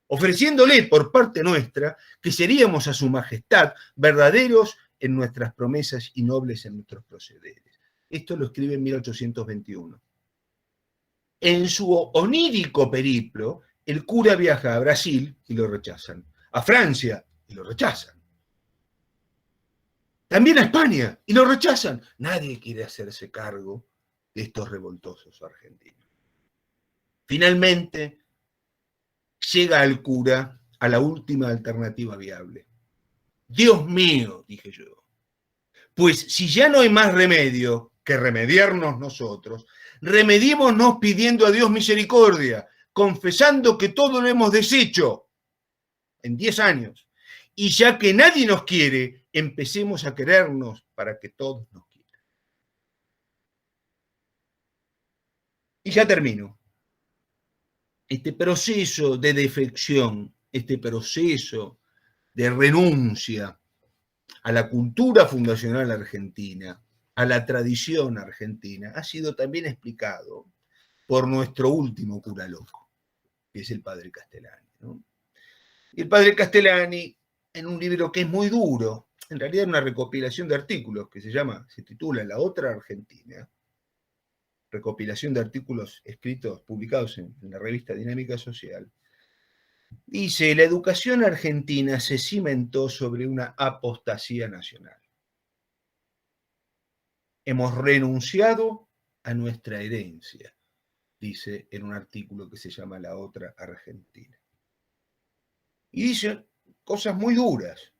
ofreciéndole por parte nuestra que seríamos a su majestad verdaderos en nuestras promesas y nobles en nuestros procederes. Esto lo escribe en 1821. En su onírico periplo, el cura viaja a Brasil y lo rechazan, a Francia y lo rechazan, también a España y lo rechazan. Nadie quiere hacerse cargo de estos revoltosos argentinos. Finalmente, llega al cura a la última alternativa viable. Dios mío, dije yo, pues si ya no hay más remedio que remediarnos nosotros, remediémonos pidiendo a Dios misericordia, confesando que todo lo hemos deshecho en 10 años. Y ya que nadie nos quiere, empecemos a querernos para que todos nos quieran. Y ya termino. Este proceso de defección, este proceso de renuncia a la cultura fundacional argentina, a la tradición argentina, ha sido también explicado por nuestro último cura loco, que es el padre Castellani, ¿no? Y el padre Castellani, en un libro que es muy duro, en realidad es una recopilación de artículos que se titula La Otra Argentina, recopilación de artículos escritos, publicados en la revista Dinámica Social, Dice, la educación argentina se cimentó sobre una apostasía nacional. Hemos renunciado a nuestra herencia, dice en un artículo que se llama La Otra Argentina. Y dice cosas muy duras.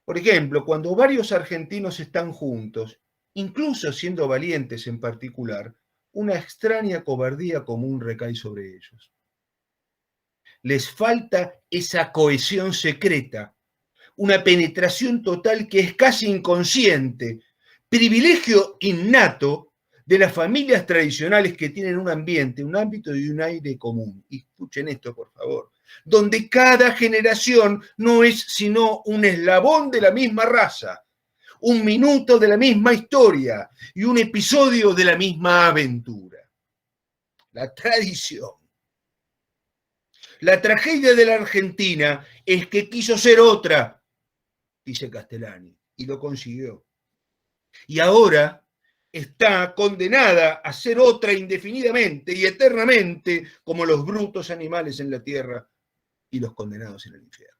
Por ejemplo, cuando varios argentinos están juntos, incluso siendo valientes en particular, una extraña cobardía común recae sobre ellos. Les falta esa cohesión secreta, una penetración total que es casi inconsciente, privilegio innato de las familias tradicionales que tienen un ambiente, un ámbito y un aire común. Y escuchen esto, por favor, donde cada generación no es sino un eslabón de la misma raza, un minuto de la misma historia y un episodio de la misma aventura. La tradición. La tragedia de la Argentina es que quiso ser otra, dice Castellani, y lo consiguió. Y ahora está condenada a ser otra indefinidamente y eternamente, como los brutos animales en la tierra y los condenados en el infierno.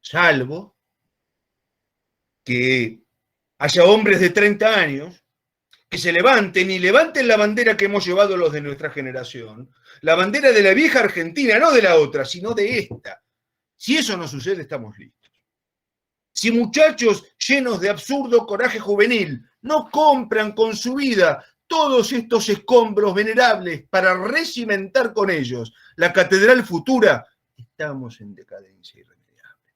Salvo que haya hombres de 30 años que se levanten y levanten la bandera que hemos llevado los de nuestra generación, la bandera de la vieja Argentina, no de la otra, sino de esta. Si eso no sucede, estamos listos. Si muchachos llenos de absurdo coraje juvenil no compran con su vida todos estos escombros venerables para recimentar con ellos la catedral futura, estamos en decadencia irremediable.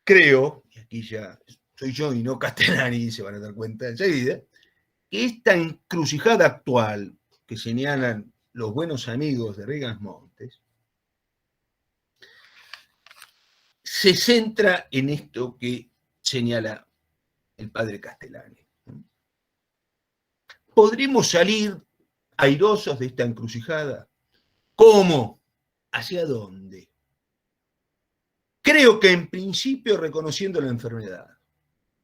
Creo, y aquí ya soy yo y no Castellani, se van a dar cuenta enseguida, que esta encrucijada actual que señalan los buenos amigos de Riegas Montes se centra en esto que señala el padre Castellani. ¿Podremos salir airosos de esta encrucijada? ¿Cómo? ¿Hacia dónde? Creo que en principio reconociendo la enfermedad,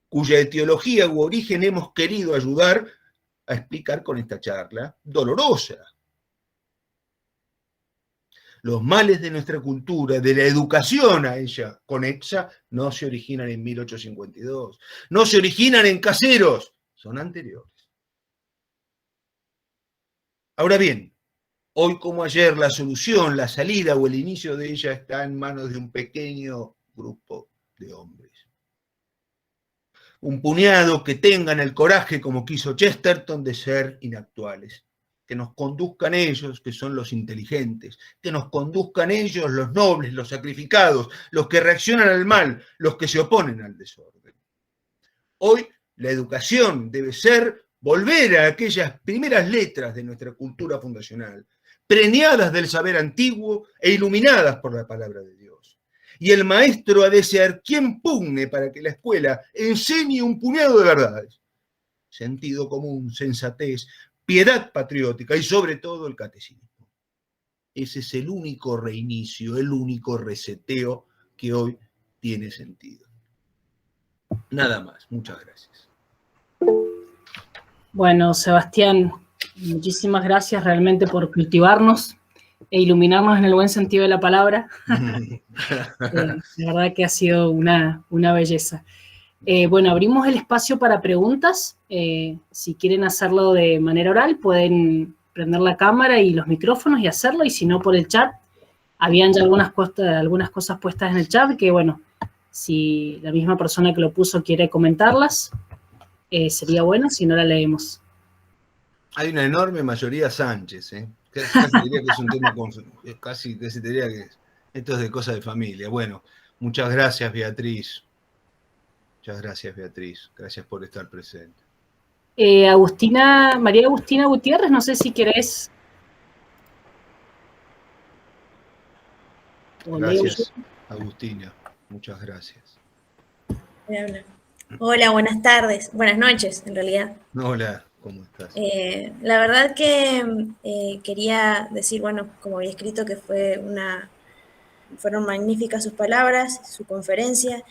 cuya etiología u origen hemos querido ayudar a explicar con esta charla dolorosa. Los males de nuestra cultura, de la educación a ella conexa, no se originan en 1852, no se originan en Caseros, son anteriores. Ahora bien, hoy como ayer, la solución, la salida o el inicio de ella está en manos de un pequeño grupo de hombres. Un puñado que tengan el coraje, como quiso Chesterton, de ser inactuales. Que nos conduzcan ellos, que son los inteligentes, que nos conduzcan ellos, los nobles, los sacrificados, los que reaccionan al mal, los que se oponen al desorden. Hoy la educación debe ser volver a aquellas primeras letras de nuestra cultura fundacional, preñadas del saber antiguo e iluminadas por la palabra de Dios. Y el maestro ha de ser quien pugne para que la escuela enseñe un puñado de verdades. Sentido común, sensatez, piedad patriótica y sobre todo el catecismo. Ese es el único reinicio, el único reseteo que hoy tiene sentido. Nada más. Muchas gracias. Bueno, Sebastián, muchísimas gracias realmente por cultivarnos e iluminarnos en el buen sentido de la palabra. La verdad que ha sido una belleza. Bueno, abrimos el espacio para preguntas. Si quieren hacerlo de manera oral, pueden prender la cámara y los micrófonos y hacerlo, y si no, por el chat. Habían ya algunas cosas puestas en el chat que, bueno, si la misma persona que lo puso quiere comentarlas, sería bueno, si no la leemos. Hay una enorme mayoría Sánchez, ¿eh? Casi diría que es un tema, casi diría que esto es de cosas de familia. Bueno, muchas gracias, Beatriz. Muchas gracias, Beatriz. Gracias por estar presente. María Agustina Gutiérrez, no sé si querés. Gracias, Agustina. Muchas gracias. Hola, buenas tardes. Buenas noches, en realidad. Hola, ¿cómo estás? La verdad que quería decir, bueno, como había escrito, que fueron magníficas sus palabras, su conferencia.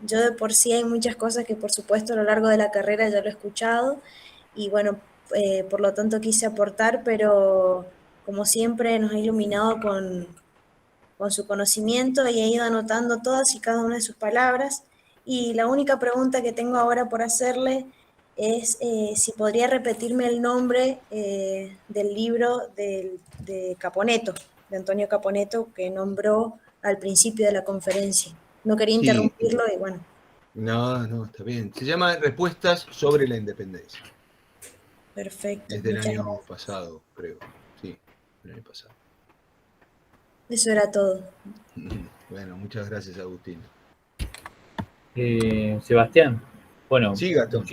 Yo de por sí hay muchas cosas que por supuesto a lo largo de la carrera ya lo he escuchado y bueno, por lo tanto quise aportar, pero como siempre nos ha iluminado con su conocimiento y he ido anotando todas y cada una de sus palabras. Y la única pregunta que tengo ahora por hacerle es si podría repetirme el nombre del libro de Caponeto, de Antonio Caponeto, que nombró al principio de la conferencia. No quería Sí, interrumpirlo y bueno. no, está bien. Se llama Respuestas sobre la Independencia. Perfecto, Es del muchas año gracias. pasado, creo. Sí, del año pasado. Eso era todo. Bueno, muchas gracias, Agustín. Sebastián, bueno, Sí, Gastón.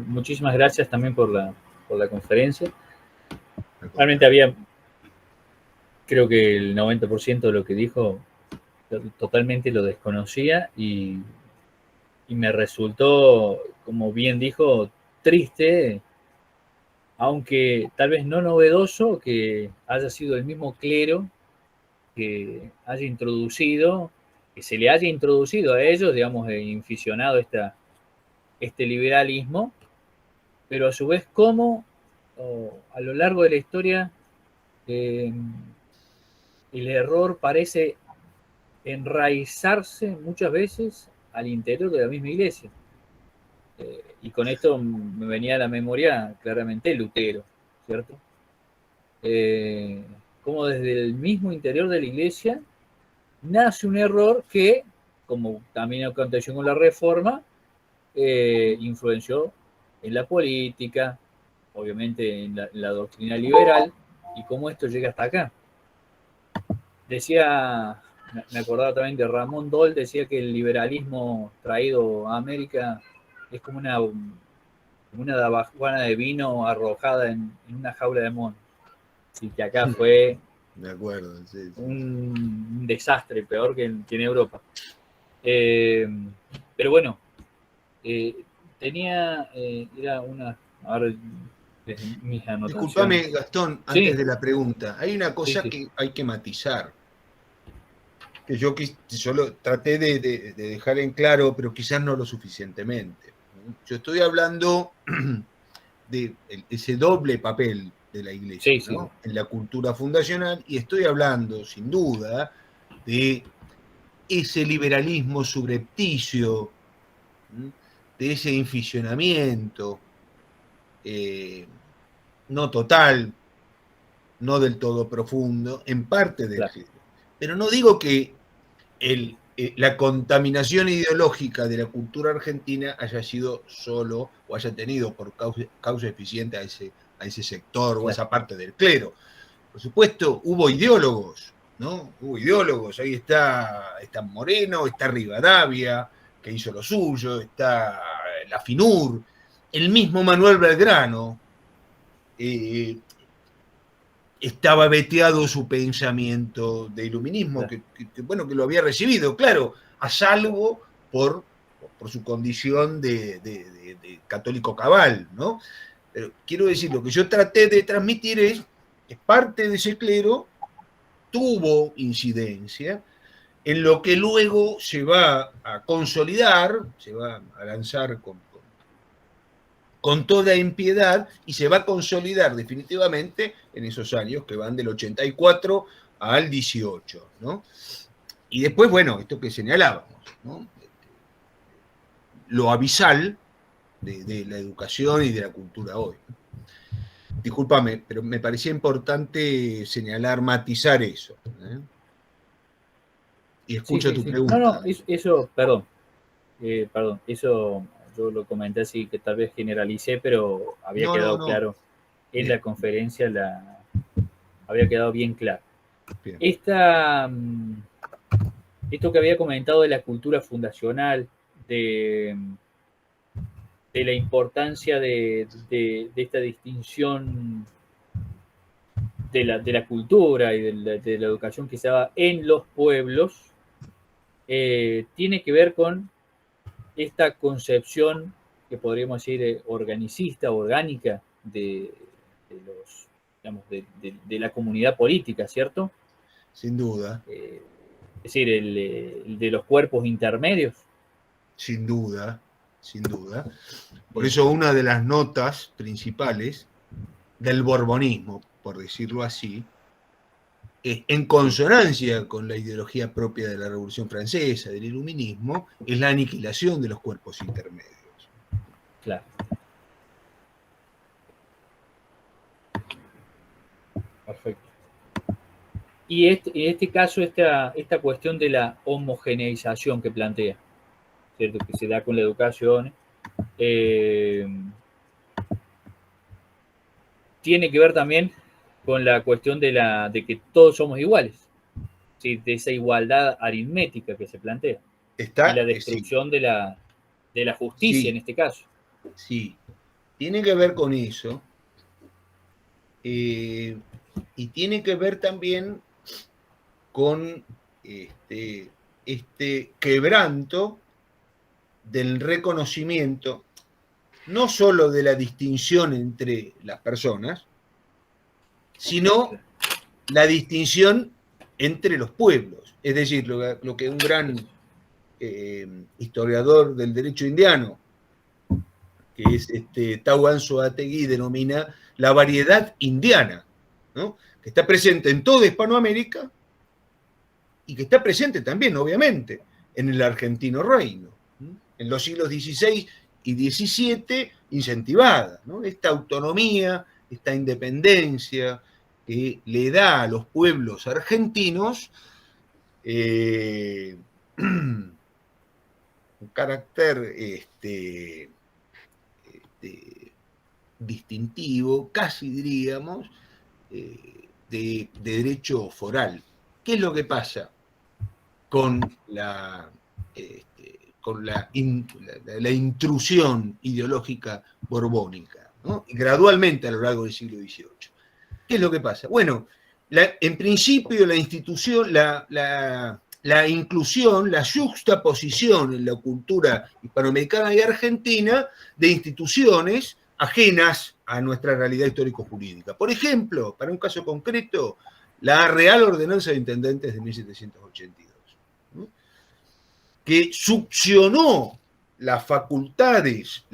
muchísimas gracias también por la conferencia. Realmente creo que el 90% de lo que dijo totalmente lo desconocía y me resultó, como bien dijo, triste, aunque tal vez no novedoso, que haya sido el mismo clero que haya introducido, que se le haya introducido a ellos, digamos, inficionado este liberalismo, pero a su vez cómo a lo largo de la historia el error parece enraizarse muchas veces al interior de la misma iglesia. Y con esto me venía a la memoria claramente Lutero, ¿cierto? Como desde el mismo interior de la iglesia nace un error que, como también aconteció con la Reforma, influenció en la política, obviamente en la doctrina liberal, y cómo esto llega hasta acá. Decía, me acordaba también de Ramón Doll, decía que el liberalismo traído a América es como una dabajuana de vino arrojada en una jaula de monos. Y que acá fue De acuerdo, sí. un desastre, peor que en Europa. Pero bueno, era una, ahora mis anotaciones. Disculpame, Gastón, Sí. antes de la pregunta. Hay una cosa Sí. que hay que matizar, que yo lo traté de dejar en claro, pero quizás no lo suficientemente. Yo estoy hablando de ese doble papel de la iglesia, Sí. ¿no? En la cultura fundacional, y estoy hablando, sin duda, de ese liberalismo subrepticio, de ese inficionamiento no total, no del todo profundo, en parte del Claro. clero. Pero no digo que la contaminación ideológica de la cultura argentina haya sido solo o haya tenido por causa eficiente a ese sector o a esa parte del clero. Por supuesto, hubo ideólogos, ¿no? Hubo ideólogos, ahí está Moreno, está Rivadavia, que hizo lo suyo, está la FINUR, el mismo Manuel Belgrano, estaba veteado su pensamiento de iluminismo, Claro. Que lo había recibido, claro, a salvo por su condición de católico cabal, ¿no? Pero quiero decir, lo que yo traté de transmitir es que parte de ese clero tuvo incidencia en lo que luego se va a consolidar, se va a lanzar con toda impiedad y se va a consolidar definitivamente en esos años que van del 84 al 18, ¿no? Y después, bueno, esto que señalábamos, ¿no? Lo abisal de la educación y de la cultura hoy. Discúlpame, pero me parecía importante señalar, matizar eso. Y escucho tu pregunta. No, eso, perdón, eso yo lo comenté así que tal vez generalicé, pero había quedado claro en bien. la conferencia, había quedado bien claro. Bien. Esto que había comentado de la cultura fundacional, de la importancia de esta distinción de la cultura y de la educación que se daba en los pueblos, tiene que ver con esta concepción que podríamos decir organicista, orgánica de la comunidad política, ¿cierto? Sin duda. Es decir, el de los cuerpos intermedios. Sin duda, sin duda. Por eso una de las notas principales del borbonismo, por decirlo así, en consonancia con la ideología propia de la Revolución Francesa, del Iluminismo, es la aniquilación de los cuerpos intermedios. Claro. Perfecto. Y en este caso, esta cuestión de la homogeneización que plantea, ¿cierto? Que se da con la educación, tiene que ver también con la cuestión de que todos somos iguales, ¿sí? De esa igualdad aritmética que se plantea. Y la destrucción sí. de la justicia, sí, en este caso. Sí, tiene que ver con eso. Y tiene que ver también con este quebranto del reconocimiento, no solo de la distinción entre las personas, sino la distinción entre los pueblos. Es decir, lo que un gran historiador del derecho indiano, que es Tau Anzoátegui, denomina la variedad indiana, ¿no? Que está presente en toda Hispanoamérica y que está presente también, obviamente, en el argentino reino, ¿no? En los siglos XVI y XVII, incentivada, ¿no? Esta autonomía, esta independencia que le da a los pueblos argentinos un carácter distintivo, casi diríamos, de derecho foral. ¿Qué es lo que pasa con la intrusión ideológica borbónica, ¿no? Gradualmente a lo largo del siglo XVIII? ¿Qué es lo que pasa? Bueno, en principio la institución, la inclusión, la juxtaposición en la cultura hispanoamericana y argentina de instituciones ajenas a nuestra realidad histórico-jurídica. Por ejemplo, para un caso concreto, la Real Ordenanza de Intendentes de 1782, ¿no? Que succionó las facultades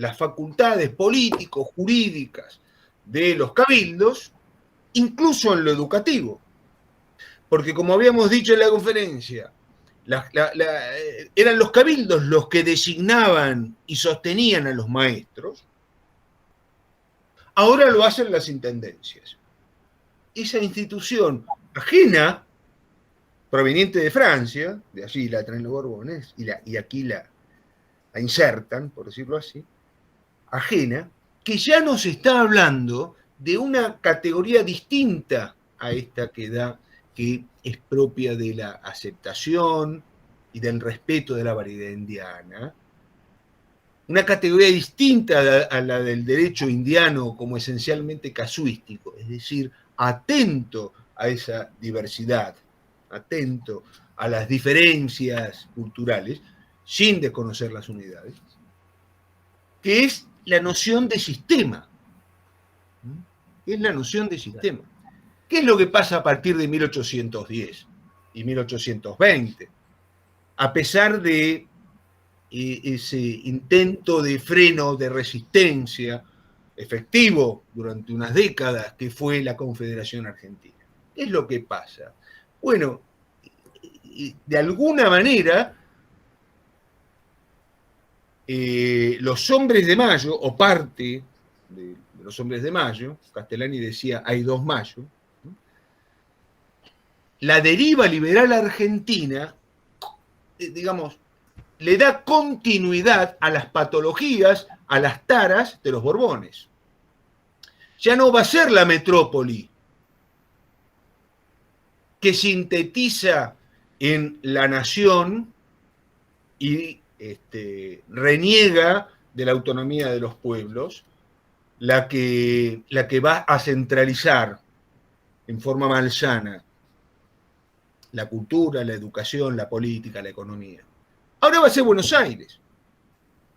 político-jurídicas de los cabildos, incluso en lo educativo. Porque, como habíamos dicho en la conferencia, eran los cabildos los que designaban y sostenían a los maestros. Ahora lo hacen las intendencias. Esa institución ajena, proveniente de Francia, de allí la traen los Borbones, y aquí la insertan, por decirlo así, ajena, que ya nos está hablando de una categoría distinta a esta que es propia de la aceptación y del respeto de la variedad indiana, una categoría distinta a la del derecho indiano como esencialmente casuístico, es decir, atento a esa diversidad, atento a las diferencias culturales, sin desconocer las unidades, que es la noción de sistema. Es la noción de sistema. ¿Qué es lo que pasa a partir de 1810 y 1820? A pesar de ese intento de freno, de resistencia efectivo durante unas décadas que fue la Confederación Argentina. ¿Qué es lo que pasa? Bueno, de alguna manera, los Hombres de Mayo, o parte de los Hombres de Mayo, Castellani decía, hay dos Mayo, ¿no? La deriva liberal argentina, digamos, le da continuidad a las patologías, a las taras de los Borbones. Ya no va a ser la metrópoli que sintetiza en la nación y reniega de la autonomía de los pueblos, la que va a centralizar en forma malsana la cultura, la educación, la política, la economía. Ahora va a ser Buenos Aires,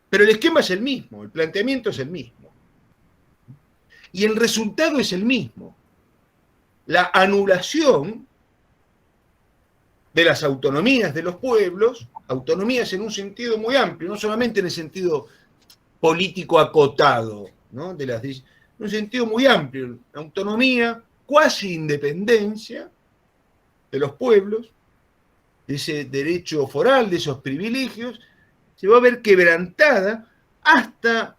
pero el esquema es el mismo, el planteamiento es el mismo. Y el resultado es el mismo. La anulación de las autonomías de los pueblos, autonomías en un sentido muy amplio, no solamente en el sentido político acotado, ¿no? de en un sentido muy amplio, la autonomía, cuasi independencia de los pueblos, de ese derecho foral, de esos privilegios, se va a ver quebrantada hasta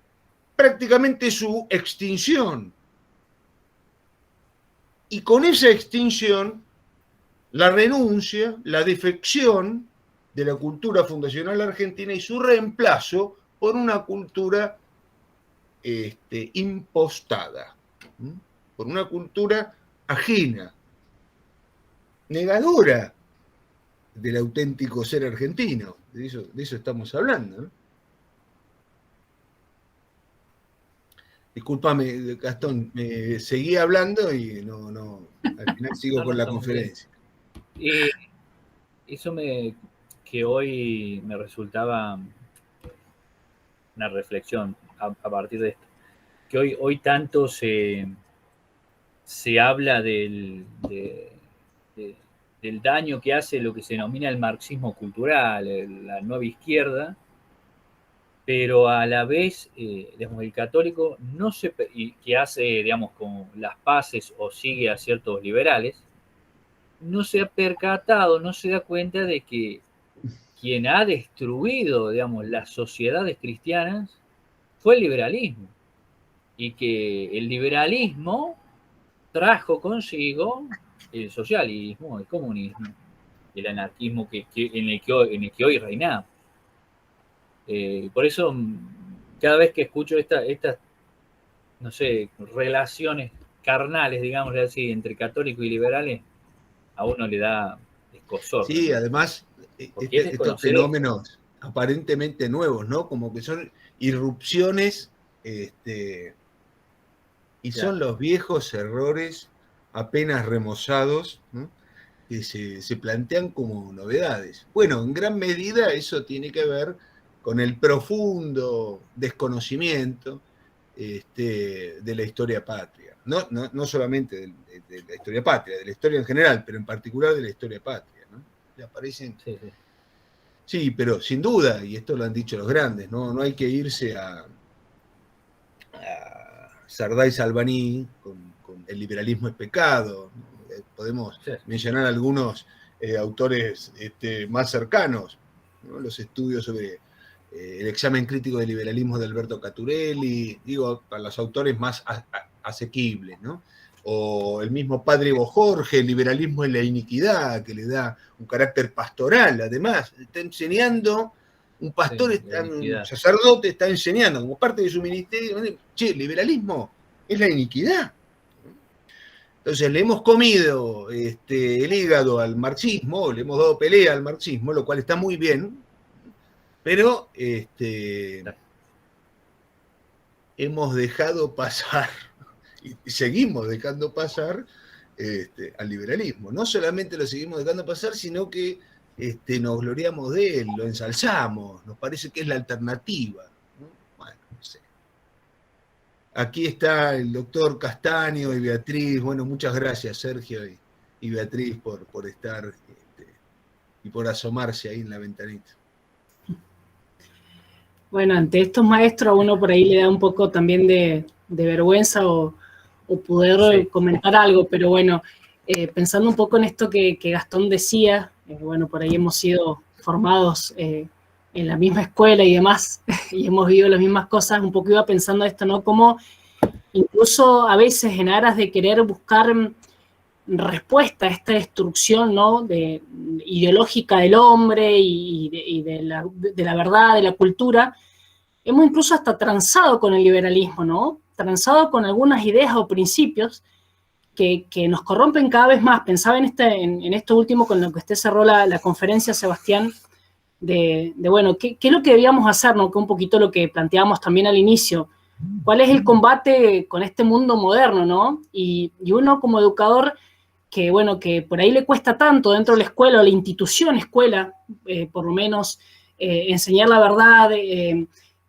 prácticamente su extinción. Y con esa extinción, la renuncia, la defección de la cultura fundacional argentina y su reemplazo por una cultura impostada, por una cultura ajena, negadora del auténtico ser argentino. De eso estamos hablando, ¿no? Discúlpame, Gastón, me seguí hablando y no, al final sigo con la conferencia. Eso que hoy me resultaba una reflexión a partir de esto, que hoy tanto se habla del daño que hace lo que se denomina el marxismo cultural, la nueva izquierda, pero a la vez, digamos, el católico que hace, digamos, como las paces o sigue a ciertos liberales, no se ha percatado, no se da cuenta de que quien ha destruido, digamos, las sociedades cristianas fue el liberalismo, y que el liberalismo trajo consigo el socialismo, el comunismo, el anarquismo en el que hoy reinamos. Por eso, cada vez que escucho estas, no sé, relaciones carnales, digamos así, entre católicos y liberales, a uno le da escozor. Sí, además, estos fenómenos aparentemente nuevos, ¿no? Como que son irrupciones, y son los viejos errores apenas remozados, ¿no? Que se plantean como novedades. Bueno, en gran medida eso tiene que ver con el profundo desconocimiento de la historia patria. No solamente de la historia patria, de la historia en general, pero en particular de la historia patria, ¿no? Le aparecen... Sí, pero sin duda, y esto lo han dicho los grandes, no hay que irse a Sardá y Salvani con El liberalismo es pecado, ¿no? Podemos mencionar algunos autores más cercanos, ¿no? Los estudios sobre el examen crítico del liberalismo de Alberto Caturelli, digo, para los autores más asequibles, ¿no? O el mismo padre Bojorge, El liberalismo en la iniquidad, que le da un carácter pastoral, además, está enseñando, un pastor, un sacerdote está enseñando como parte de su ministerio, el liberalismo es la iniquidad. Entonces le hemos comido el hígado al marxismo, le hemos dado pelea al marxismo, lo cual está muy bien, pero hemos dejado pasar, y seguimos dejando pasar al liberalismo. No solamente lo seguimos dejando pasar, sino que nos gloriamos de él, lo ensalzamos, nos parece que es la alternativa, ¿no? Bueno, no sé. Aquí está el doctor Castaño y Beatriz. Bueno, muchas gracias, Sergio y Beatriz, por estar y por asomarse ahí en la ventanita. Bueno, ante estos maestros a uno por ahí le da un poco también de vergüenza o poder comentar algo, pero bueno, pensando un poco en esto que Gastón decía, bueno, por ahí hemos sido formados en la misma escuela y demás, y hemos vivido las mismas cosas, un poco iba pensando esto, ¿no? Como incluso a veces en aras de querer buscar respuesta a esta destrucción, ¿no? Ideológica del hombre y de la verdad, de la cultura, hemos incluso hasta transado con el liberalismo, ¿no? Transado con algunas ideas o principios que nos corrompen cada vez más. Pensaba en esto último con lo que usted cerró la conferencia, Sebastián, bueno, ¿qué es lo que debíamos hacer, ¿no? Que un poquito lo que planteábamos también al inicio. ¿Cuál es el combate con este mundo moderno, ¿no? Y uno como educador que, bueno, que por ahí le cuesta tanto dentro de la escuela o la institución escuela, por lo menos, enseñar la verdad,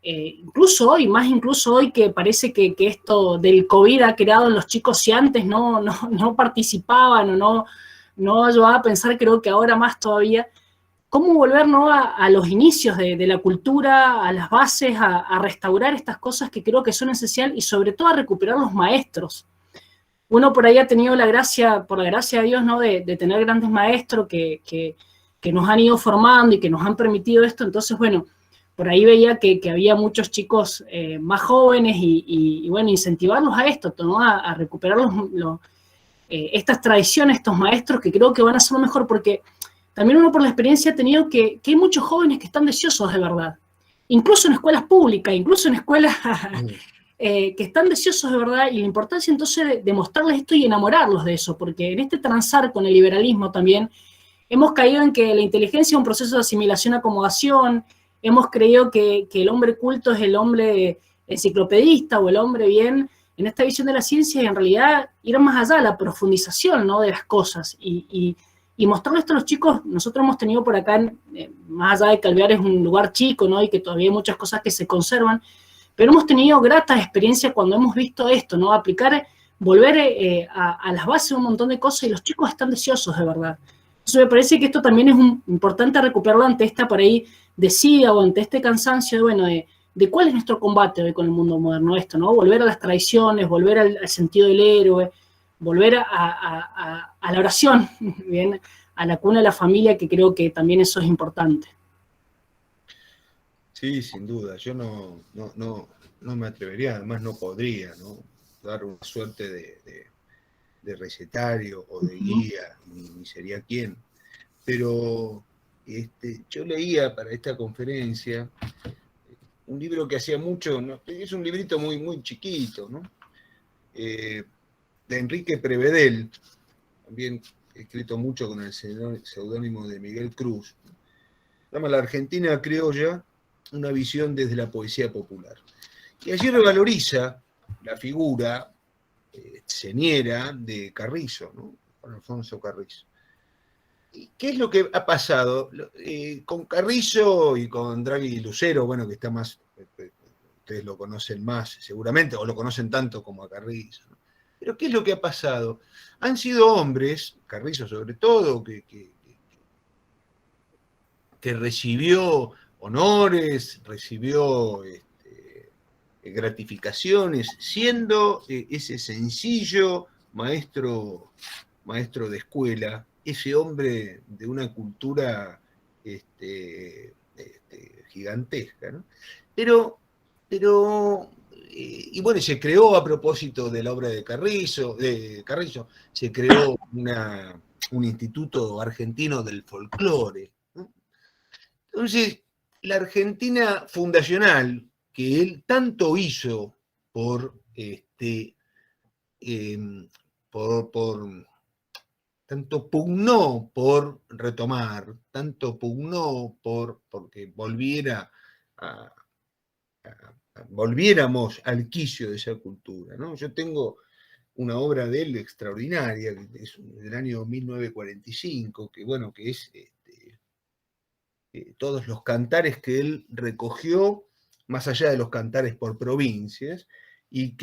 incluso hoy que parece que esto del COVID ha creado en los chicos, si antes no participaban o no ayudaba a pensar, creo que ahora más todavía, cómo volver, ¿no?, a los inicios de la cultura, a las bases, a restaurar estas cosas que creo que son esenciales y sobre todo a recuperar los maestros. Uno por ahí ha tenido la gracia, por la gracia de Dios, ¿no?, de tener grandes maestros que nos han ido formando y que nos han permitido esto. Entonces, bueno, por ahí veía que había muchos chicos más jóvenes y bueno, incentivarlos a esto, ¿no?, a recuperar estas tradiciones, estos maestros que creo que van a ser lo mejor, porque también uno por la experiencia ha tenido que hay muchos jóvenes que están deseosos de verdad, incluso en escuelas públicas, incluso en escuelas que están deseosos de verdad, y la importancia entonces de mostrarles esto y enamorarlos de eso, porque en este transar con el liberalismo también hemos caído en que la inteligencia es un proceso de asimilación-acomodación, hemos creído que el hombre culto es el hombre enciclopedista o el hombre bien en esta visión de la ciencia, y en realidad ir más allá, la profundización, ¿no?, de las cosas, y mostrarle esto a los chicos. Nosotros hemos tenido por acá, más allá de que Alvear es un lugar chico, ¿no?, y que todavía hay muchas cosas que se conservan, pero hemos tenido gratas experiencias cuando hemos visto esto, ¿no?, aplicar, volver a las bases de un montón de cosas, y los chicos están deseosos de verdad. Entonces me parece que esto también es importante recuperarlo ante esta por ahí desidia o ante este cansancio de, bueno, de cuál es nuestro combate hoy con el mundo moderno, esto, ¿no? Volver a las tradiciones, volver al sentido del héroe, volver a la oración, ¿bien?, a la cuna de la familia, que creo que también eso es importante. Sí, sin duda. Yo no me atrevería, además no podría, ¿no?, dar una suerte de recetario o de guía, ni sería quién. Pero yo leía para esta conferencia un libro que hacía mucho, ¿no?, es un librito muy, muy chiquito, ¿no?, de Enrique Prevedel, también escrito mucho con el seudónimo de Miguel Cruz. Se llama La Argentina Criolla, una visión desde la poesía popular. Y allí revaloriza la figura señera de Carrizo, ¿no?, Juan Alfonso Carrizo. ¿Y qué es lo que ha pasado con Carrizo y con Draghi Lucero? Bueno, que está más, ustedes lo conocen más seguramente, o lo conocen tanto como a Carrizo, ¿no? Pero ¿qué es lo que ha pasado? Han sido hombres, Carrizo sobre todo, que recibió honores, recibió gratificaciones, siendo ese sencillo maestro de escuela, ese hombre de una cultura gigantesca, ¿no? Pero y bueno, se creó, a propósito de la obra de Carrizo, se creó un instituto argentino del folclore, ¿no? Entonces, la Argentina fundacional, que él tanto hizo tanto pugnó por retomar, tanto pugnó porque volviéramos al quicio de esa cultura, ¿no? Yo tengo una obra de él extraordinaria, que es del año 1945, que bueno, que es todos los cantares que él recogió, más allá de los cantares por provincias, y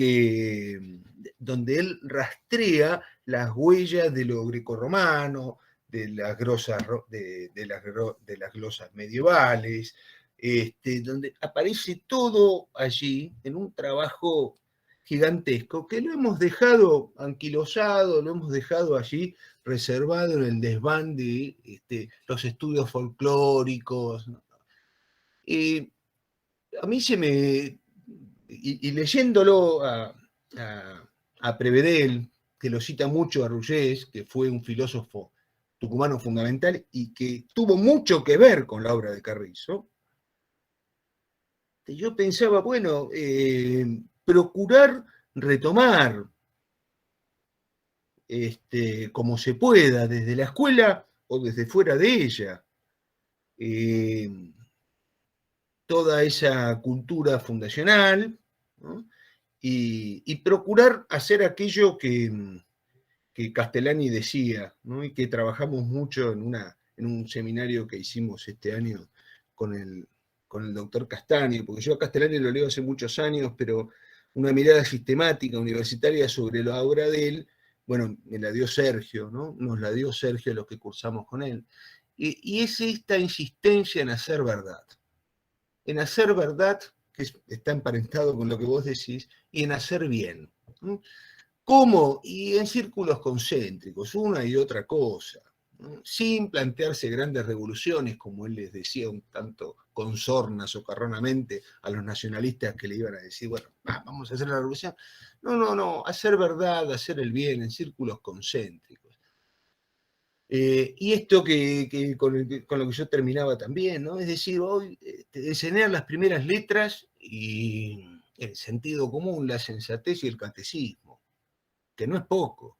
donde él rastrea las huellas de lo grecorromano, de las glosas medievales, donde aparece todo allí en un trabajo gigantesco que lo hemos dejado anquilosado, lo hemos dejado allí reservado en el desván de los estudios folclóricos. A mí y leyéndolo a Prevedel, que lo cita mucho a Ruyés, que fue un filósofo tucumano fundamental y que tuvo mucho que ver con la obra de Carrizo, yo pensaba, bueno, procurar retomar como se pueda, desde la escuela o desde fuera de ella, toda esa cultura fundacional, ¿no?, y procurar hacer aquello que Castellani decía, ¿no?, y que trabajamos mucho en un seminario que hicimos este año con el doctor Castagni, porque yo a Castellani lo leo hace muchos años, pero una mirada sistemática, universitaria sobre la obra de él, bueno, me la dio Sergio, ¿no?, nos la dio Sergio los que cursamos con él. Y es esta insistencia en hacer verdad. En hacer verdad, que está emparentado con lo que vos decís, y en hacer bien. ¿Cómo? Y en círculos concéntricos, una y otra cosa, ¿no? Sin plantearse grandes revoluciones, como él les decía un tanto con sorna, socarronamente, a los nacionalistas que le iban a decir, bueno, vamos a hacer la revolución. No, hacer verdad, hacer el bien en círculos concéntricos. Y esto con lo que yo terminaba también, ¿no? Es decir, hoy enseñar las primeras letras y el sentido común, la sensatez y el catecismo, que no es poco,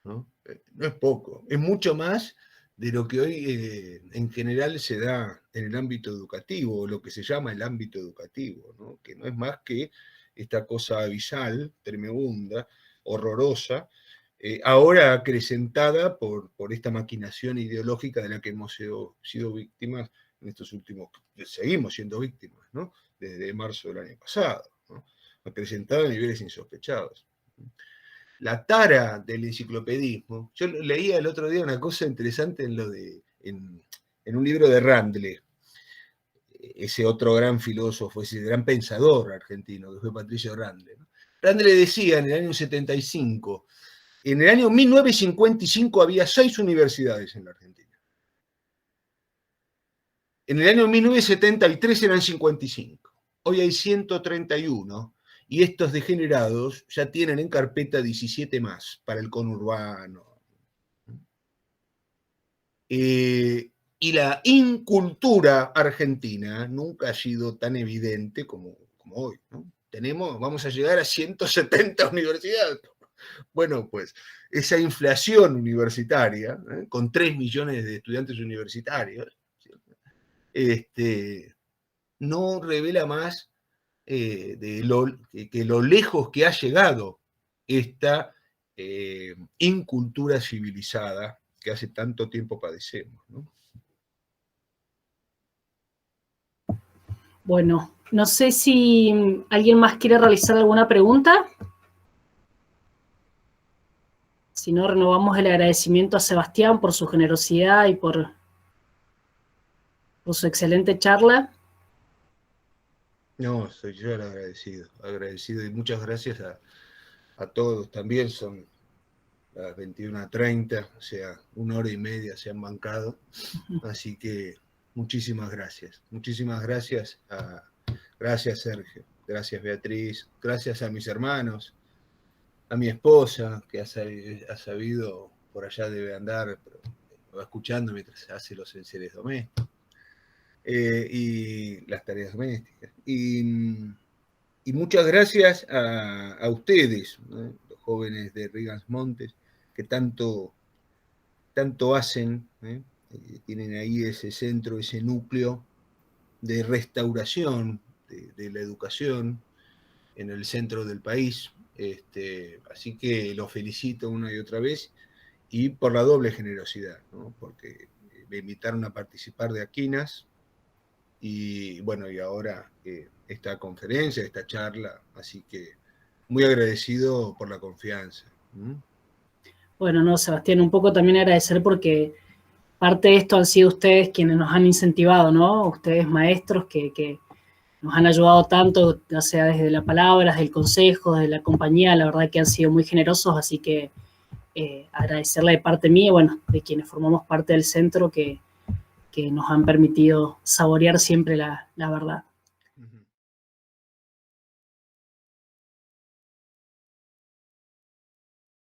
¿no? No es poco, es mucho más de lo que hoy en general se da en el ámbito educativo, o lo que se llama el ámbito educativo, ¿no? Que no es más que esta cosa abisal, tremenda, horrorosa, ahora acrecentada por esta maquinación ideológica de la que hemos sido víctimas en estos últimos, seguimos siendo víctimas, ¿no? Desde marzo del año pasado, ¿no? Acrecentada a niveles insospechados. La tara del enciclopedismo, yo leía el otro día una cosa interesante en un libro de Randle, ese otro gran filósofo, ese gran pensador argentino, que fue Patricio Randle, ¿no? Randle decía en el año 75, en el año 1955 había 6 universidades en la Argentina. En el año 1973 eran 55. Hoy hay 131 y estos degenerados ya tienen en carpeta 17 más para el conurbano. Y la incultura argentina nunca ha sido tan evidente como hoy, ¿no? Vamos a llegar a 170 universidades. Bueno, pues esa inflación universitaria, con 3 millones de estudiantes universitarios, no revela más que lo lejos que ha llegado esta incultura civilizada que hace tanto tiempo padecemos, ¿no? Bueno, no sé si alguien más quiere realizar alguna pregunta. Si no, renovamos el agradecimiento a Sebastián por su generosidad y por su excelente charla. No, soy yo el agradecido y muchas gracias a todos. También son las 21:30, o sea, 1 hora y media se han bancado, así que muchísimas gracias. Muchísimas gracias gracias Sergio, gracias Beatriz, gracias a mis hermanos, a mi esposa, que ha sabido, por allá debe andar, pero va escuchando mientras hace los enseres domésticos y las tareas domésticas. Y muchas gracias a ustedes, ¿no? Los jóvenes de Rigas Montes, que tanto hacen, tienen ahí ese centro, ese núcleo de restauración de la educación en el centro del país. Así que los felicito una y otra vez, y por la doble generosidad, ¿no? Porque me invitaron a participar de Aquinas, y bueno, y ahora esta conferencia, esta charla, así que muy agradecido por la confianza. Bueno, no, Sebastián, un poco también agradecer porque parte de esto han sido ustedes quienes nos han incentivado, ¿no? Ustedes maestros que nos han ayudado tanto, ya sea desde la palabra, desde el consejo, desde la compañía, la verdad que han sido muy generosos, así que agradecerle de parte mía y bueno, de quienes formamos parte del centro que nos han permitido saborear siempre la verdad.